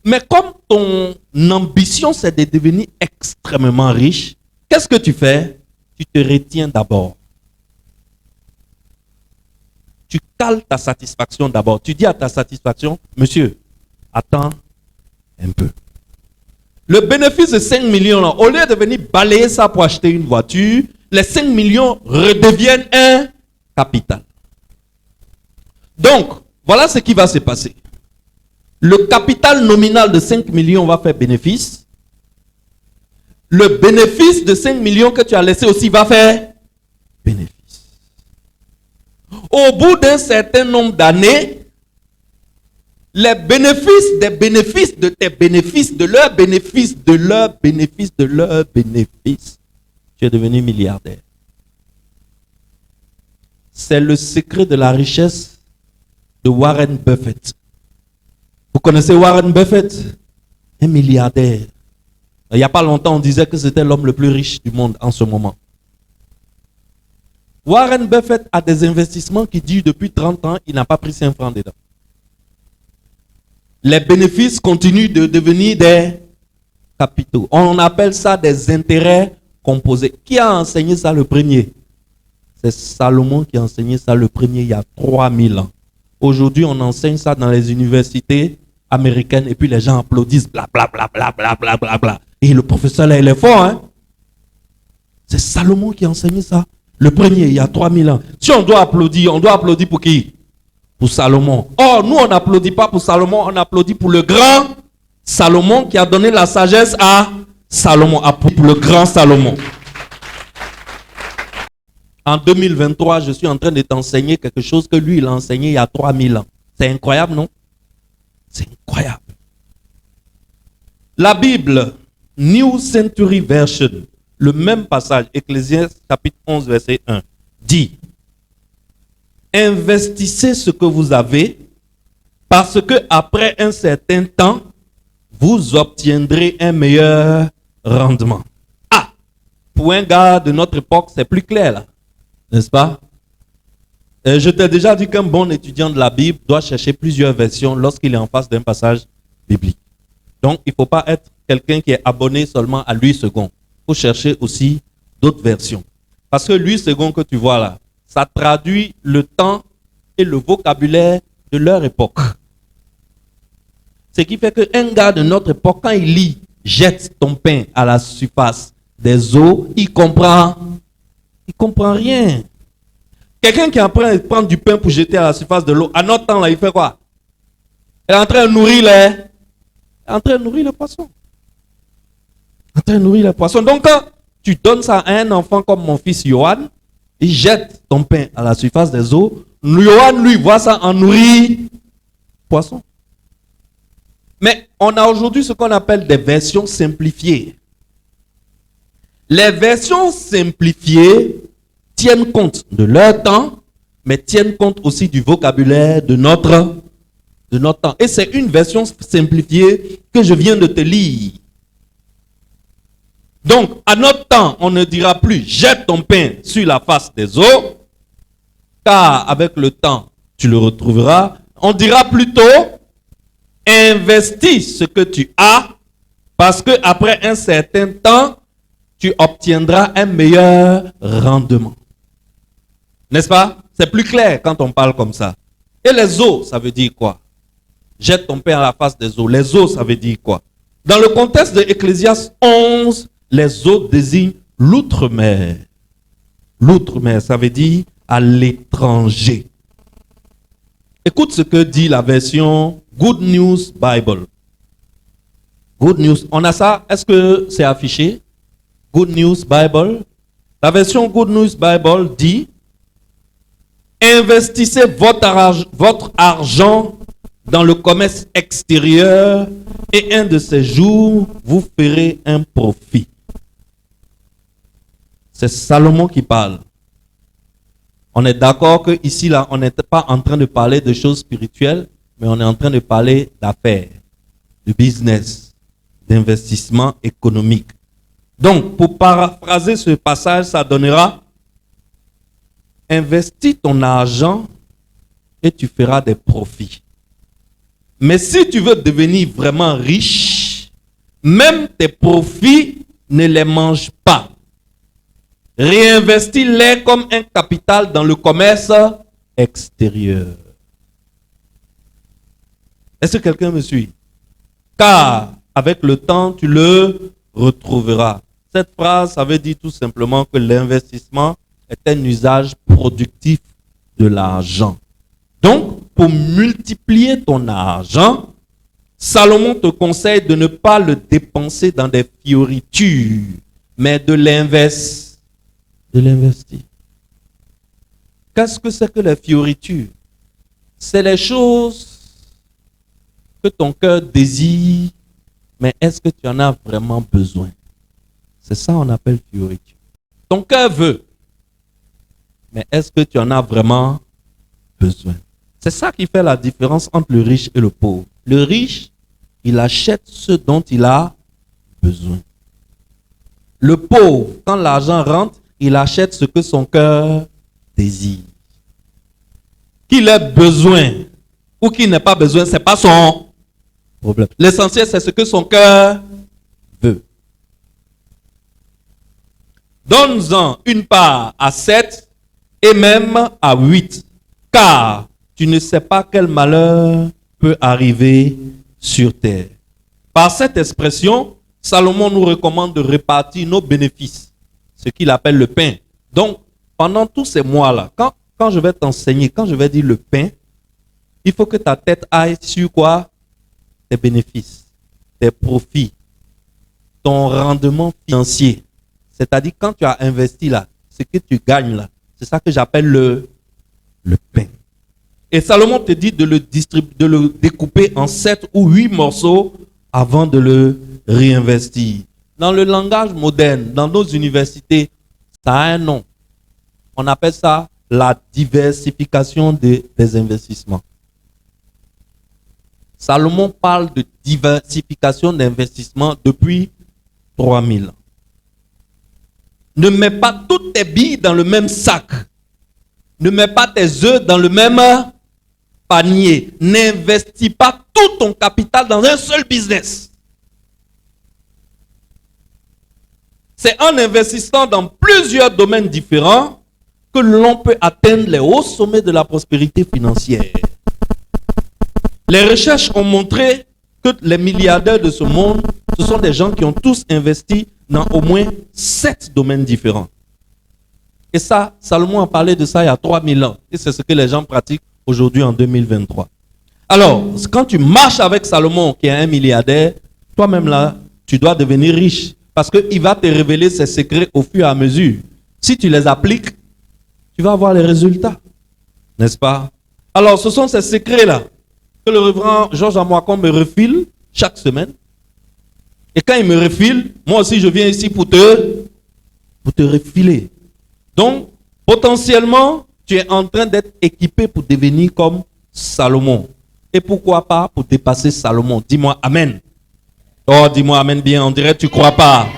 Mais comme ton ambition, c'est de devenir extrêmement riche, qu'est-ce que tu fais? Tu te retiens d'abord. Tu cales ta satisfaction d'abord. Tu dis à ta satisfaction, monsieur, attends un peu. Le bénéfice de 5 millions, là, au lieu de venir balayer ça pour acheter une voiture, les 5 millions redeviennent un capital. Donc, voilà ce qui va se passer. Le capital nominal de 5 millions va faire bénéfice. Le bénéfice de 5 millions que tu as laissé aussi va faire bénéfice. Au bout d'un certain nombre d'années, les bénéfices des bénéfices de tes bénéfices, de leurs bénéfices, de leurs bénéfices, de leurs bénéfices, tu es devenu milliardaire. C'est le secret de la richesse de Warren Buffett. Vous connaissez Warren Buffett? Un milliardaire. Il n'y a pas longtemps, on disait que c'était l'homme le plus riche du monde en ce moment. Warren Buffett a des investissements qui durent depuis 30 ans, il n'a pas pris 5 francs dedans. Les bénéfices continuent de devenir des capitaux. On appelle ça des intérêts composés. Qui a enseigné ça le premier? C'est Salomon qui a enseigné ça le premier il y a 3000 ans. Aujourd'hui, on enseigne ça dans les universités américaines et puis les gens applaudissent, bla bla bla bla bla bla bla bla. Et le professeur là, il est fort, hein? C'est Salomon qui a enseigné ça. Le premier, il y a 3000 ans. Si on doit applaudir pour qui? Pour Salomon. Or, nous, on n'applaudit pas pour Salomon, on applaudit pour le grand Salomon qui a donné la sagesse à Salomon, pour le grand Salomon. En 2023, je suis en train de t'enseigner quelque chose que lui, il a enseigné il y a 3000 ans. C'est incroyable, non? C'est incroyable. La Bible, New Century Version, le même passage, Ecclésiaste chapitre 11, verset 1, dit: investissez ce que vous avez, parce que après un certain temps, vous obtiendrez un meilleur rendement. Ah, pour un gars de notre époque, c'est plus clair là, n'est-ce pas? Je t'ai déjà dit qu'un bon étudiant de la Bible doit chercher plusieurs versions lorsqu'il est en face d'un passage biblique. Donc, il ne faut pas être quelqu'un qui est abonné seulement à l'huile seconde. Il faut chercher aussi d'autres versions. Parce que l'huile seconde que tu vois là, ça traduit le temps et le vocabulaire de leur époque. Ce qui fait qu'un gars de notre époque, quand il lit « jette ton pain à la surface des eaux », il comprend rien. Quelqu'un qui est en train de prendre du pain pour jeter à la surface de l'eau, à notre temps, là, il fait quoi? Il est en train de nourrir les poissons. Donc, quand tu donnes ça à un enfant comme mon fils Johan, il jette ton pain à la surface des eaux. Johan, lui, voit ça en nourrir poisson. Mais on a aujourd'hui ce qu'on appelle des versions simplifiées. Les versions simplifiées tiennent compte de leur temps, mais tiennent compte aussi du vocabulaire de notre temps. Et c'est une version simplifiée que je viens de te lire. Donc, à notre temps, on ne dira plus « jette ton pain sur la face des eaux », car avec le temps, tu le retrouveras. On dira plutôt « investis ce que tu as, parce qu'après un certain temps, tu obtiendras un meilleur rendement. » N'est-ce pas? C'est plus clair quand on parle comme ça. Et les eaux, ça veut dire quoi? Jette ton pain à la face des eaux. Les eaux, ça veut dire quoi? Dans le contexte de Ecclésiaste 11, les eaux désignent l'outre-mer. L'outre-mer, ça veut dire à l'étranger. Écoute ce que dit la version Good News Bible. Good News, on a ça? Est-ce que c'est affiché? Good News Bible. La version Good News Bible dit: investissez votre argent dans le commerce extérieur et un de ces jours, vous ferez un profit. C'est Salomon qui parle. On est d'accord que ici, là, on n'est pas en train de parler de choses spirituelles, mais on est en train de parler d'affaires, de business, d'investissement économique. Donc, pour paraphraser ce passage, ça donnera: investis ton argent et tu feras des profits. Mais si tu veux devenir vraiment riche, même tes profits, ne les mange pas. Réinvestis-les comme un capital dans le commerce extérieur. Est-ce que quelqu'un me suit? Car avec le temps, tu le retrouveras. Cette phrase, ça veut dire tout simplement que l'investissement est un usage productif de l'argent. Donc, pour multiplier ton argent, Salomon te conseille de ne pas le dépenser dans des fioritures, mais de l'investir. Qu'est-ce que c'est que les fioritures? C'est les choses que ton cœur désire, mais est-ce que tu en as vraiment besoin? C'est ça qu'on appelle fioriture. Ton cœur veut, mais est-ce que tu en as vraiment besoin? C'est ça qui fait la différence entre le riche et le pauvre. Le riche, il achète ce dont il a besoin. Le pauvre, quand l'argent rentre, il achète ce que son cœur désire. Qu'il ait besoin ou qu'il n'ait pas besoin, ce n'est pas son problème. L'essentiel, c'est ce que son cœur veut. Donne-en une part à 7 et même à 8, car tu ne sais pas quel malheur peut arriver sur terre. Par cette expression, Salomon nous recommande de répartir nos bénéfices, ce qu'il appelle le pain. Donc, pendant tous ces mois-là, quand je vais t'enseigner, quand je vais dire le pain, il faut que ta tête aille sur quoi? Tes bénéfices, tes profits, ton rendement financier. C'est-à-dire, quand tu as investi là, ce que tu gagnes là, c'est ça que j'appelle le pain. Et Salomon te dit de le découper en 7 ou 8 morceaux avant de le réinvestir. Dans le langage moderne, dans nos universités, ça a un nom. On appelle ça la diversification des investissements. Salomon parle de diversification d'investissement depuis 3000 ans. Ne mets pas toutes tes billes dans le même sac. Ne mets pas tes œufs dans le même panier. N'investis pas tout ton capital dans un seul business. C'est en investissant dans plusieurs domaines différents que l'on peut atteindre les hauts sommets de la prospérité financière. Les recherches ont montré que les milliardaires de ce monde, ce sont des gens qui ont tous investi dans au moins 7 domaines différents. Et ça, Salomon a parlé de ça il y a 3000 ans. Et c'est ce que les gens pratiquent aujourd'hui en 2023. Alors, quand tu marches avec Salomon, qui est un milliardaire, toi-même là, tu dois devenir riche. Parce qu'il va te révéler ses secrets au fur et à mesure. Si tu les appliques, tu vas avoir les résultats. N'est-ce pas? Alors, ce sont ces secrets-là que le révérend Georges Amoakon me refile chaque semaine. Et quand il me refile, moi aussi je viens ici pour te refiler. Donc, potentiellement, tu es en train d'être équipé pour devenir comme Salomon. Et pourquoi pas pour dépasser Salomon? Dis-moi Amen. Oh, dis-moi Amen bien, on dirait que tu ne crois pas.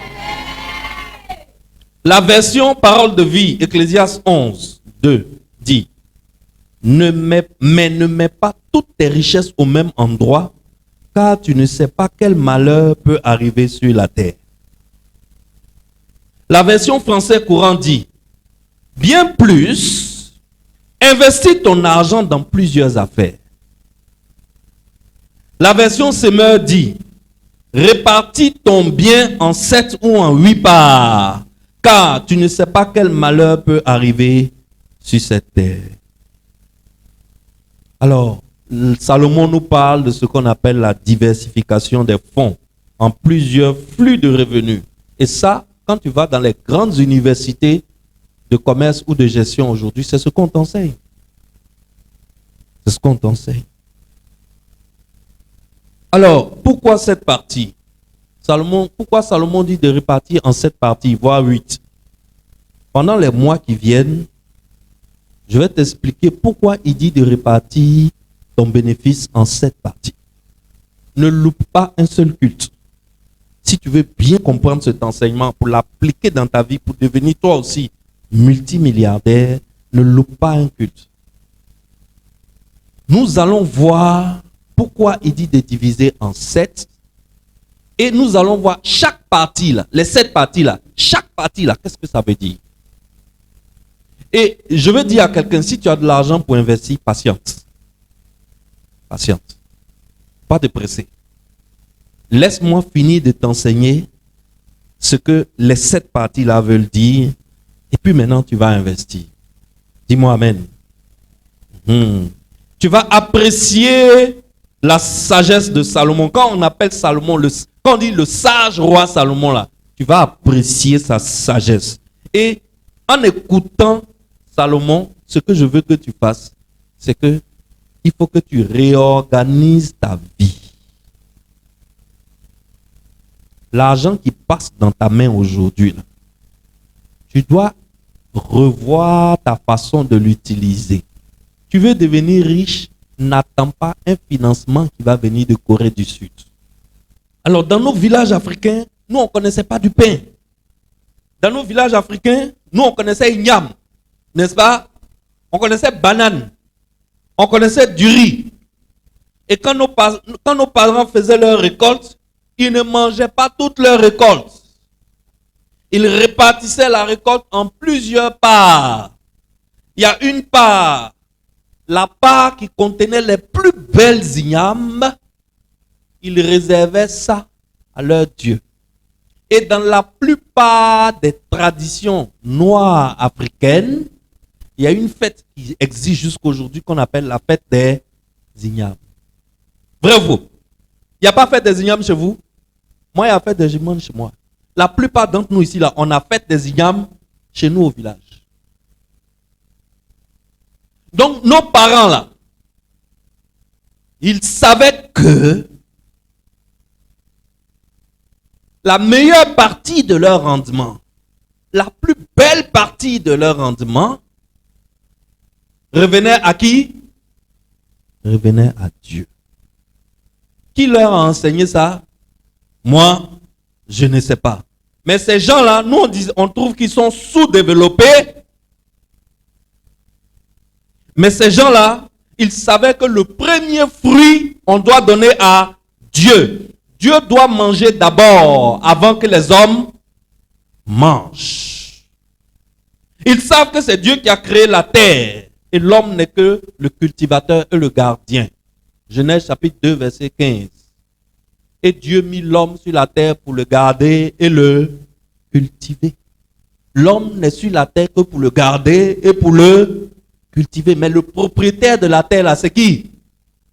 La version Parole de vie, Ecclésiaste 11, 2, dit: ne mets pas toutes tes richesses au même endroit, car tu ne sais pas quel malheur peut arriver sur la terre. La version français courant dit: bien plus, investis ton argent dans plusieurs affaires. La version Semeur dit: répartis ton bien en 7 ou en 8 parts, car tu ne sais pas quel malheur peut arriver sur cette terre. Alors, Salomon nous parle de ce qu'on appelle la diversification des fonds en plusieurs flux de revenus. Et ça, quand tu vas dans les grandes universités, de commerce ou de gestion aujourd'hui, c'est ce qu'on t'enseigne. C'est ce qu'on t'enseigne. Alors, pourquoi cette partie? Pourquoi Salomon dit de répartir en 7 parties, voire 8? Pendant les mois qui viennent, je vais t'expliquer pourquoi il dit de répartir ton bénéfice en 7 parties. Ne loupe pas un seul culte. Si tu veux bien comprendre cet enseignement pour l'appliquer dans ta vie, pour devenir toi aussi multimilliardaire, ne loupe pas un culte. Nous allons voir pourquoi il dit de diviser en 7. Et nous allons voir chaque partie là, les 7 parties là, chaque partie là, qu'est-ce que ça veut dire? Et je veux dire à quelqu'un, si tu as de l'argent pour investir, patiente. Patiente. Pas de presser. Laisse-moi finir de t'enseigner ce que les 7 parties là veulent dire. Et puis maintenant, tu vas investir. Dis-moi amen. Tu vas apprécier la sagesse de Salomon. Quand on appelle Salomon, quand on dit le sage roi Salomon là, tu vas apprécier sa sagesse. Et en écoutant Salomon, ce que je veux que tu fasses, c'est que il faut que tu réorganises ta vie. L'argent qui passe dans ta main aujourd'hui, tu dois revoir ta façon de l'utiliser. Tu veux devenir riche, n'attends pas un financement qui va venir de Corée du Sud. Alors, dans nos villages africains, nous, on ne connaissait pas du pain. Dans nos villages africains, nous, on connaissait igname, n'est-ce pas? On connaissait banane, on connaissait du riz. Et quand nos parents faisaient leur récolte, ils ne mangeaient pas toute leur récolte. Ils répartissaient la récolte en plusieurs parts. Il y a une part, la part qui contenait les plus belles ignames, ils réservaient ça à leur Dieu. Et dans la plupart des traditions noires africaines, il y a une fête qui existe jusqu'à aujourd'hui qu'on appelle la fête des ignames. Vrai ou faux? Il n'y a pas fête des ignames chez vous? Moi, il y a fête des ignames chez moi. La plupart d'entre nous ici, là, on a fête des ignames chez nous au village. Donc, nos parents, là, ils savaient que la meilleure partie de leur rendement, la plus belle partie de leur rendement, revenait à qui? Revenait à Dieu. Qui leur a enseigné ça? Moi, je ne sais pas. Mais ces gens-là, nous, on trouve qu'ils sont sous-développés. Mais ces gens-là, ils savaient que le premier fruit, on doit donner à Dieu. Dieu doit manger d'abord, avant que les hommes mangent. Ils savent que c'est Dieu qui a créé la terre. Et l'homme n'est que le cultivateur et le gardien. Genèse chapitre 2, verset 15. Et Dieu mit l'homme sur la terre pour le garder et le cultiver. L'homme n'est sur la terre que pour le garder et pour le cultiver. Mais le propriétaire de la terre, là, c'est qui?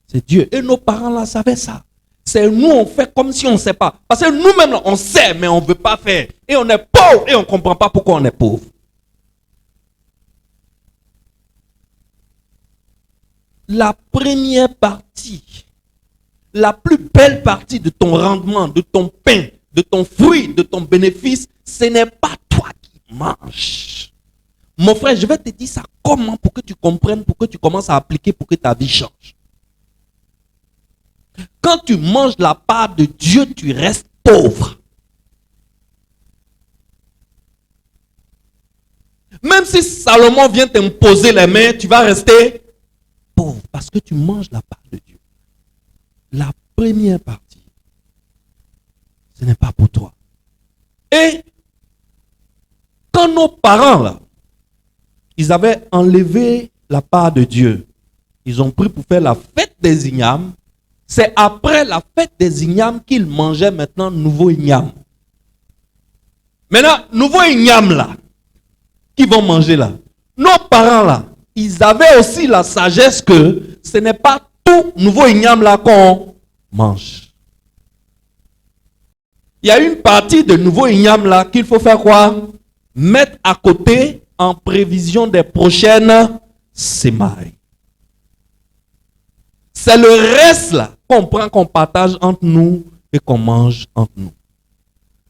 C'est Dieu. Et nos parents, là, savaient ça. C'est nous, on fait comme si on ne sait pas. Parce que nous-mêmes, on sait, mais on ne veut pas faire. Et on est pauvre et on ne comprend pas pourquoi on est pauvre. La première partie, la plus belle partie de ton rendement, de ton pain, de ton fruit, de ton bénéfice, ce n'est pas toi qui manges. Mon frère, je vais te dire ça comment pour que tu comprennes, pour que tu commences à appliquer, pour que ta vie change. Quand tu manges la part de Dieu, tu restes pauvre. Même si Salomon vient t'imposer les mains, tu vas rester pauvre parce que tu manges la part de Dieu. La première partie, ce n'est pas pour toi. Et quand nos parents, là, ils avaient enlevé la part de Dieu, ils ont pris pour faire la fête des ignames. C'est après la fête des ignames qu'ils mangeaient maintenant nouveau igname. Maintenant, nouveau igname là, qu'ils vont manger là, nos parents là, ils avaient aussi la sagesse que ce n'est pas tout nouveau igname là qu'on mange. Il y a une partie de nouveau igname là qu'il faut faire quoi? Mettre à côté en prévision des prochaines semaines. C'est le reste là qu'on prend, qu'on partage entre nous et qu'on mange entre nous.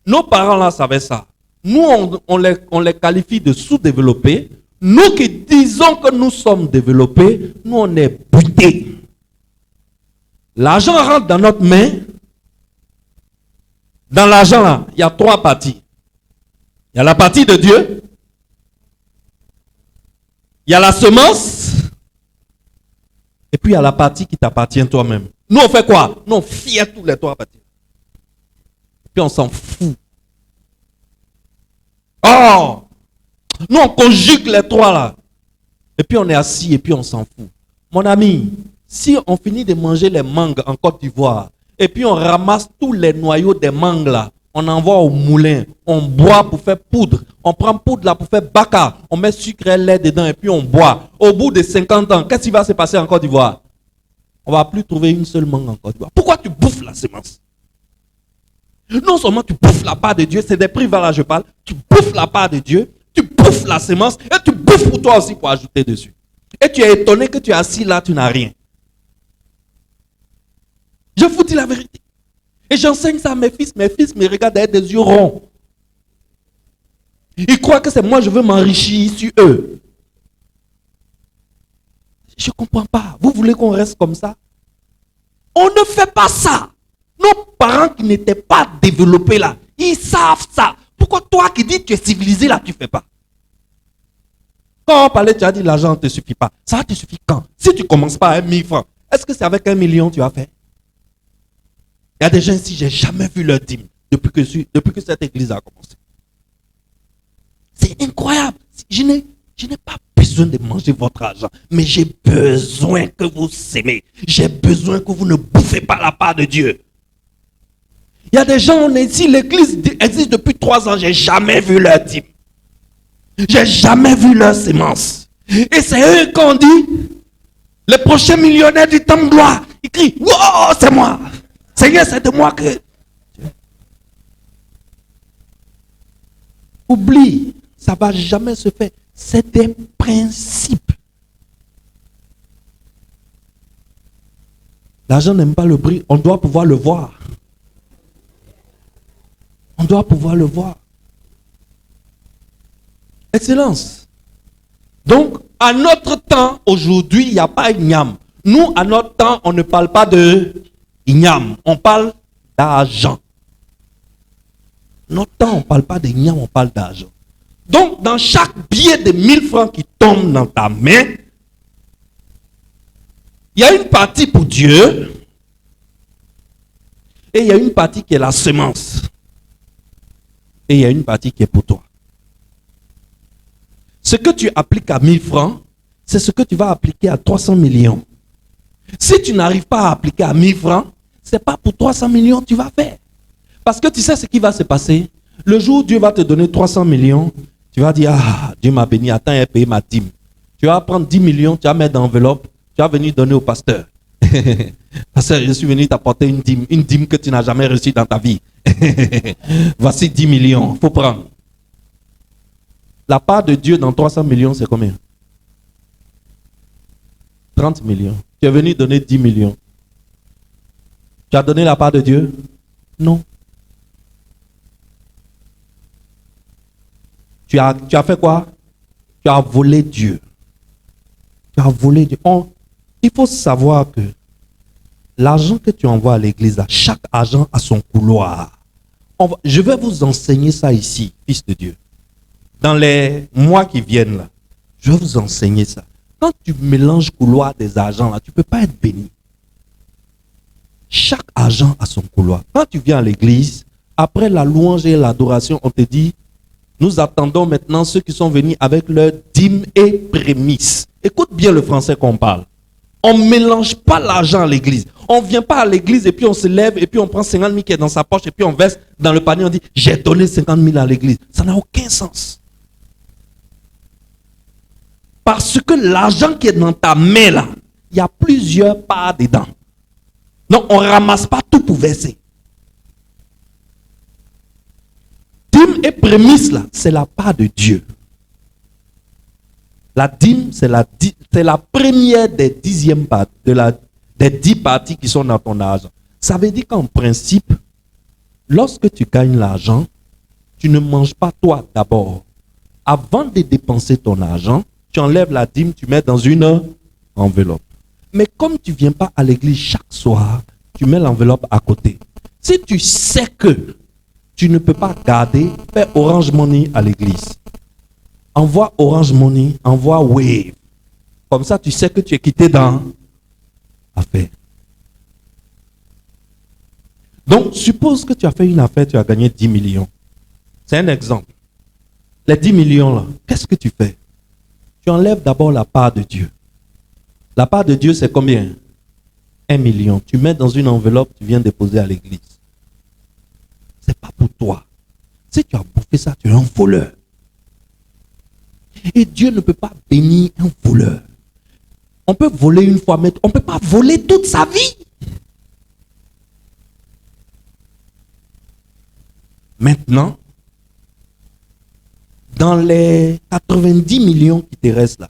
Nos parents là savaient ça. Nous, on les qualifie de sous-développés. Nous qui disons que nous sommes développés, nous on est butés. L'argent rentre dans notre main. Dans l'argent là, il y a 3 parties. Il y a la partie de Dieu. Il y a la semence. Et puis il y a la partie qui t'appartient toi-même. Nous on fait quoi? Nous on fiait tous les 3 parties. Puis on s'en fout. Oh! Nous on conjugue les 3 là. Et puis on est assis et puis on s'en fout. Mon ami, si on finit de manger les mangues en Côte d'Ivoire, et puis on ramasse tous les noyaux des mangues là, on envoie au moulin, on boit pour faire poudre, on prend poudre là pour faire baka, on met sucre et lait dedans et puis on boit. Au bout de 50 ans, qu'est-ce qui va se passer en Côte d'Ivoire? On ne va plus trouver une seule mangue en Côte d'Ivoire. Pourquoi tu bouffes la semence? Non seulement tu bouffes la part de Dieu, c'est des privats là je parle, tu bouffes la part de Dieu, tu bouffes la semence et tu bouffes pour toi aussi pour ajouter dessus. Et tu es étonné que tu es assis là, tu n'as rien. Je vous dis la vérité. Et j'enseigne ça à mes fils me regardent avec des yeux ronds. Ils croient que c'est moi, je veux m'enrichir sur eux. Je ne comprends pas. Vous voulez qu'on reste comme ça? On ne fait pas ça. Nos parents qui n'étaient pas développés là, ils savent ça. Pourquoi toi qui dis que tu es civilisé là, tu ne fais pas? Quand on parlait, tu as dit l'argent ne te suffit pas. Ça te suffit quand? Si tu ne commences pas à 1000 francs, est-ce que c'est avec 1 million tu as fait? Il y a des gens ici, je n'ai jamais vu leur dîme depuis que cette église a commencé. C'est incroyable. Je n'ai pas besoin de manger votre argent, mais j'ai besoin que vous s'aimez. J'ai besoin que vous ne bouffez pas la part de Dieu. Il y a des gens, on est ici, l'église existe depuis 3 ans, je n'ai jamais vu leur dîme. Je n'ai jamais vu leur sémence. Et c'est eux qu'on dit, les prochains millionnaires du temps de gloire, ils crient, wow, c'est moi. Seigneur, c'est de moi que... Oublie, ça ne va jamais se faire. C'est des principes. L'argent n'aime pas le bruit, on doit pouvoir le voir. On doit pouvoir le voir. Excellence. Donc, à notre temps, aujourd'hui, il n'y a pas Ignam. Nous, à notre temps, on ne parle pas de Ignam, on parle d'argent. Notre temps, on ne parle pas d'Ignam, on parle d'argent. Donc, dans chaque billet de 1000 francs qui tombe dans ta main, il y a une partie pour Dieu et il y a une partie qui est la semence. Et il y a une partie qui est pour toi. Ce que tu appliques à 1000 francs, c'est ce que tu vas appliquer à 300 millions. Si tu n'arrives pas à appliquer à 1000 francs, ce n'est pas pour 300 millions que tu vas faire. Parce que tu sais ce qui va se passer. Le jour où Dieu va te donner 300 millions, tu vas dire, ah, Dieu m'a béni, attends, il a payé ma dîme. Tu vas prendre 10 millions, tu vas mettre dans l'enveloppe, tu vas venir donner au pasteur. Pasteur, je suis venu t'apporter une dîme que tu n'as jamais reçue dans ta vie. Voici 10 millions, il faut prendre. La part de Dieu dans 300 millions, c'est combien? 30 millions. Tu es venu donner 10 millions. Tu as donné la part de Dieu? Non. Tu as fait quoi? Tu as volé Dieu. Tu as volé Dieu. Il faut savoir que l'argent que tu envoies à l'église, chaque argent a son couloir. Je vais vous enseigner ça ici, fils de Dieu. Dans les mois qui viennent là, je vais vous enseigner ça. Quand tu mélanges couloir des argents là, tu ne peux pas être béni. Chaque argent a son couloir. Quand tu viens à l'église, après la louange et l'adoration, on te dit, nous attendons maintenant ceux qui sont venus avec leur dîme et prémices. Écoute bien le français qu'on parle. On ne mélange pas l'argent à l'église. On ne vient pas à l'église et puis on se lève et puis on prend 50 000 qui est dans sa poche et puis on verse dans le panier. On dit, j'ai donné 50 000 à l'église. Ça n'a aucun sens. Parce que l'argent qui est dans ta main là, il y a plusieurs parts dedans. Donc on ne ramasse pas tout pour verser. Dîme et prémisse là, c'est la part de Dieu. La dîme, c'est la première des dixièmes parties, des 10 parties qui sont dans ton argent. Ça veut dire qu'en principe, lorsque tu gagnes l'argent, tu ne manges pas toi d'abord. Avant de dépenser ton argent, tu enlèves la dîme, tu mets dans une enveloppe. Mais comme tu ne viens pas à l'église chaque soir, tu mets l'enveloppe à côté. Si tu sais que tu ne peux pas garder, fais Orange Money à l'église. Envoie Orange Money, envoie Wave. Comme ça, tu sais que tu es quitté dans l'affaire. Donc, suppose que tu as fait une affaire, tu as gagné 10 millions. C'est un exemple. Les 10 millions là, qu'est-ce que tu fais? Tu enlèves d'abord la part de Dieu. La part de Dieu, c'est combien? 1 million. Tu mets dans une enveloppe, tu viens déposer à l'église. Ce n'est pas pour toi. Si tu as bouffé ça, tu es un voleur. Et Dieu ne peut pas bénir un voleur. On peut voler une fois, mais on ne peut pas voler toute sa vie. Maintenant, dans les 90 millions qui te restent là,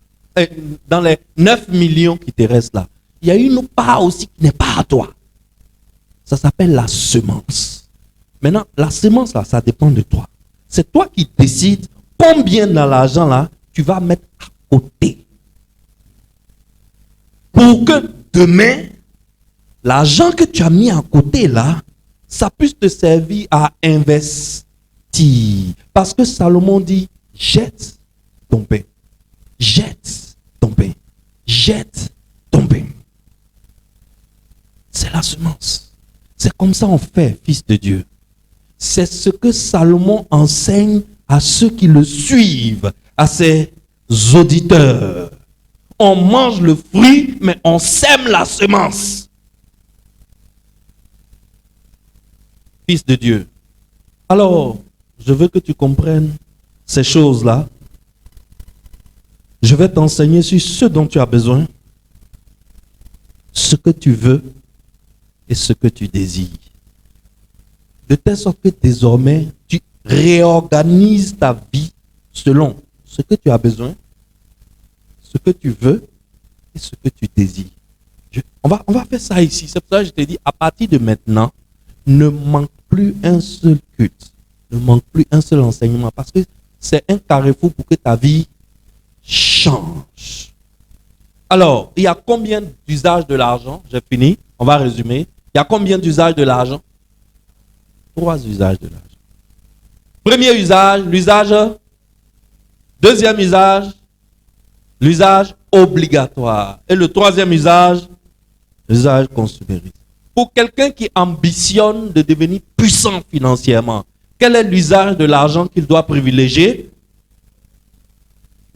dans les 9 millions qui te restent là, il y a une part aussi qui n'est pas à toi. Ça s'appelle la semence. Maintenant, la semence là, ça dépend de toi. C'est toi qui décides combien dans l'argent là, tu vas mettre à côté. Pour que demain, l'argent que tu as mis à côté là, ça puisse te servir à investir. Parce que Salomon dit, jette ton pain. Jette ton pain. Jette ton pain. C'est la semence. C'est comme ça on fait, fils de Dieu. C'est ce que Salomon enseigne à ceux qui le suivent, à ses auditeurs. On mange le fruit, mais on sème la semence. Fils de Dieu. Alors, je veux que tu comprennes ces choses-là. Je vais t'enseigner sur ce dont tu as besoin, ce que tu veux et ce que tu désires. De telle sorte que désormais, tu réorganises ta vie selon ce que tu as besoin, ce que tu veux et ce que tu désires. On va faire ça ici. C'est pour ça que je te dis, à partir de maintenant, ne manque plus un seul culte, ne manque plus un seul enseignement, parce que c'est un carrefour pour que ta vie change. Alors, il y a combien d'usages de l'argent? J'ai fini, on va résumer. Il y a combien d'usages de l'argent? 3 usages de l'argent. Premier usage, l'usage. Deuxième usage, l'usage obligatoire. Et le troisième usage, l'usage consumériste. Pour quelqu'un qui ambitionne de devenir puissant financièrement, quel est l'usage de l'argent qu'il doit privilégier?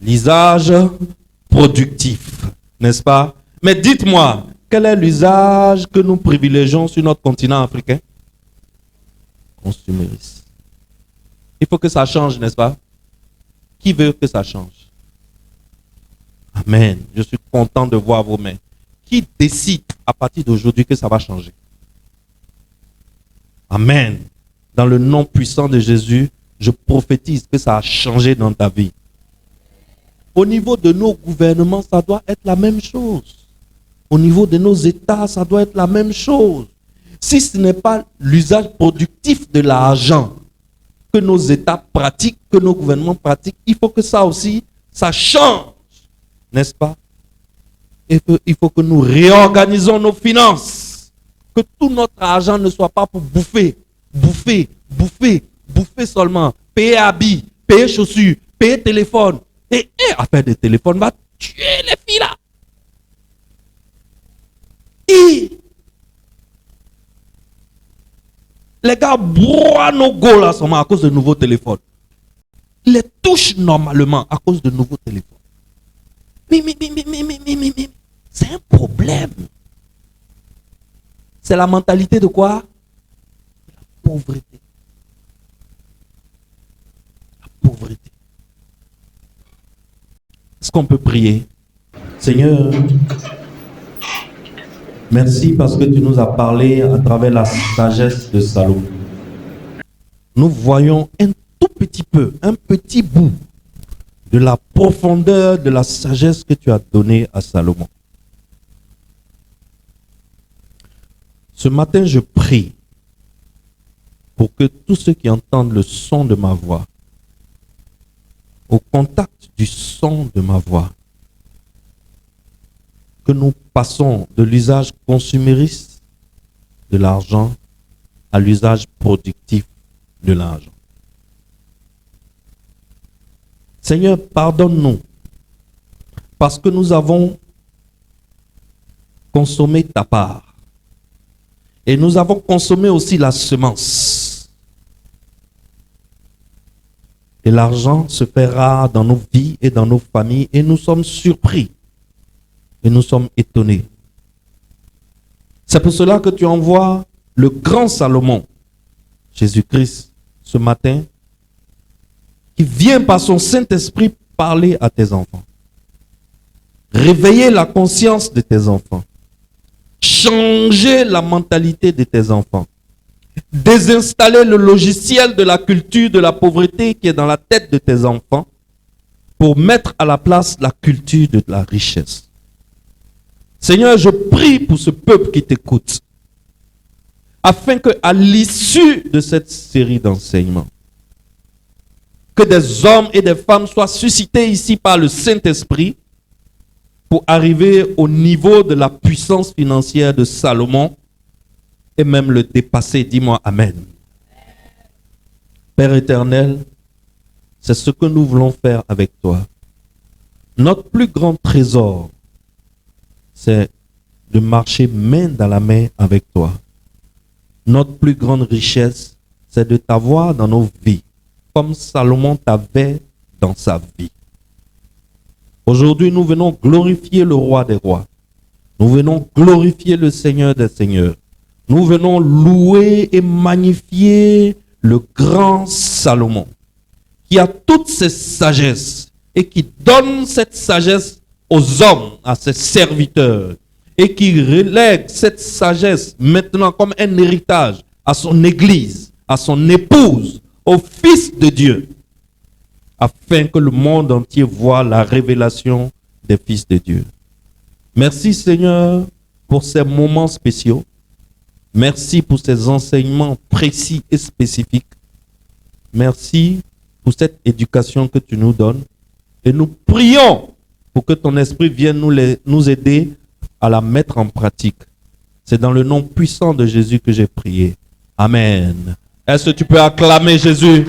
L'usage productif, n'est-ce pas? Mais dites-moi, quel est l'usage que nous privilégions sur notre continent africain? Consumériste. Il faut que ça change, n'est-ce pas? Qui veut que ça change? Amen. Je suis content de voir vos mains. Qui décide à partir d'aujourd'hui que ça va changer? Amen. Dans le nom puissant de Jésus, je prophétise que ça a changé dans ta vie. Au niveau de nos gouvernements, ça doit être la même chose. Au niveau de nos États, ça doit être la même chose. Si ce n'est pas l'usage productif de l'argent que nos États pratiquent, que nos gouvernements pratiquent, il faut que ça aussi, ça change. N'est-ce pas? Et il faut que nous réorganisons nos finances. Que tout notre argent ne soit pas pour bouffer seulement. Payer habits, payer chaussures, payer téléphone. Et affaire de téléphone va tuer les filles là. Et les gars broient nos go là seulement à cause de nouveaux téléphones. Ils les touchent normalement à cause de nouveaux téléphones. Mais, c'est un problème. C'est la mentalité de quoi? La pauvreté. La pauvreté. Est-ce qu'on peut prier? Seigneur, merci parce que tu nous as parlé à travers la sagesse de Salomon. Nous voyons un tout petit peu, un petit bout de la profondeur de la sagesse que tu as donnée à Salomon. Ce matin, je prie pour que tous ceux qui entendent le son de ma voix, au contact du son de ma voix, que nous passons de l'usage consumériste de l'argent à l'usage productif de l'argent. Seigneur, pardonne-nous parce que nous avons consommé ta part et nous avons consommé aussi la semence. Et l'argent se fait rare dans nos vies et dans nos familles et nous sommes surpris et nous sommes étonnés. C'est pour cela que tu envoies le grand Salomon, Jésus-Christ, ce matin, qui vient par son Saint-Esprit parler à tes enfants. Réveiller la conscience de tes enfants. Changer la mentalité de tes enfants. Désinstaller le logiciel de la culture de la pauvreté qui est dans la tête de tes enfants pour mettre à la place la culture de la richesse. Seigneur, je prie pour ce peuple qui t'écoute, afin qu'à l'issue de cette série d'enseignements, que des hommes et des femmes soient suscités ici par le Saint-Esprit pour arriver au niveau de la puissance financière de Salomon et même le dépasser. Dis-moi Amen. Père éternel, c'est ce que nous voulons faire avec toi. Notre plus grand trésor, c'est de marcher main dans la main avec toi. Notre plus grande richesse, c'est de t'avoir dans nos vies, comme Salomon t'avait dans sa vie. Aujourd'hui, nous venons glorifier le roi des rois. Nous venons glorifier le Seigneur des seigneurs. Nous venons louer et magnifier le grand Salomon, qui a toute cette sagesse et qui donne cette sagesse aux hommes, à ses serviteurs, et qui relègue cette sagesse maintenant comme un héritage à son église, à son épouse, au Fils de Dieu, afin que le monde entier voie la révélation des fils de Dieu. Merci Seigneur pour ces moments spéciaux. Merci pour ces enseignements précis et spécifiques. Merci pour cette éducation que tu nous donnes. Et nous prions pour que ton esprit vienne nous aider à la mettre en pratique. C'est dans le nom puissant de Jésus que j'ai prié. Amen. Est-ce que tu peux acclamer Jésus?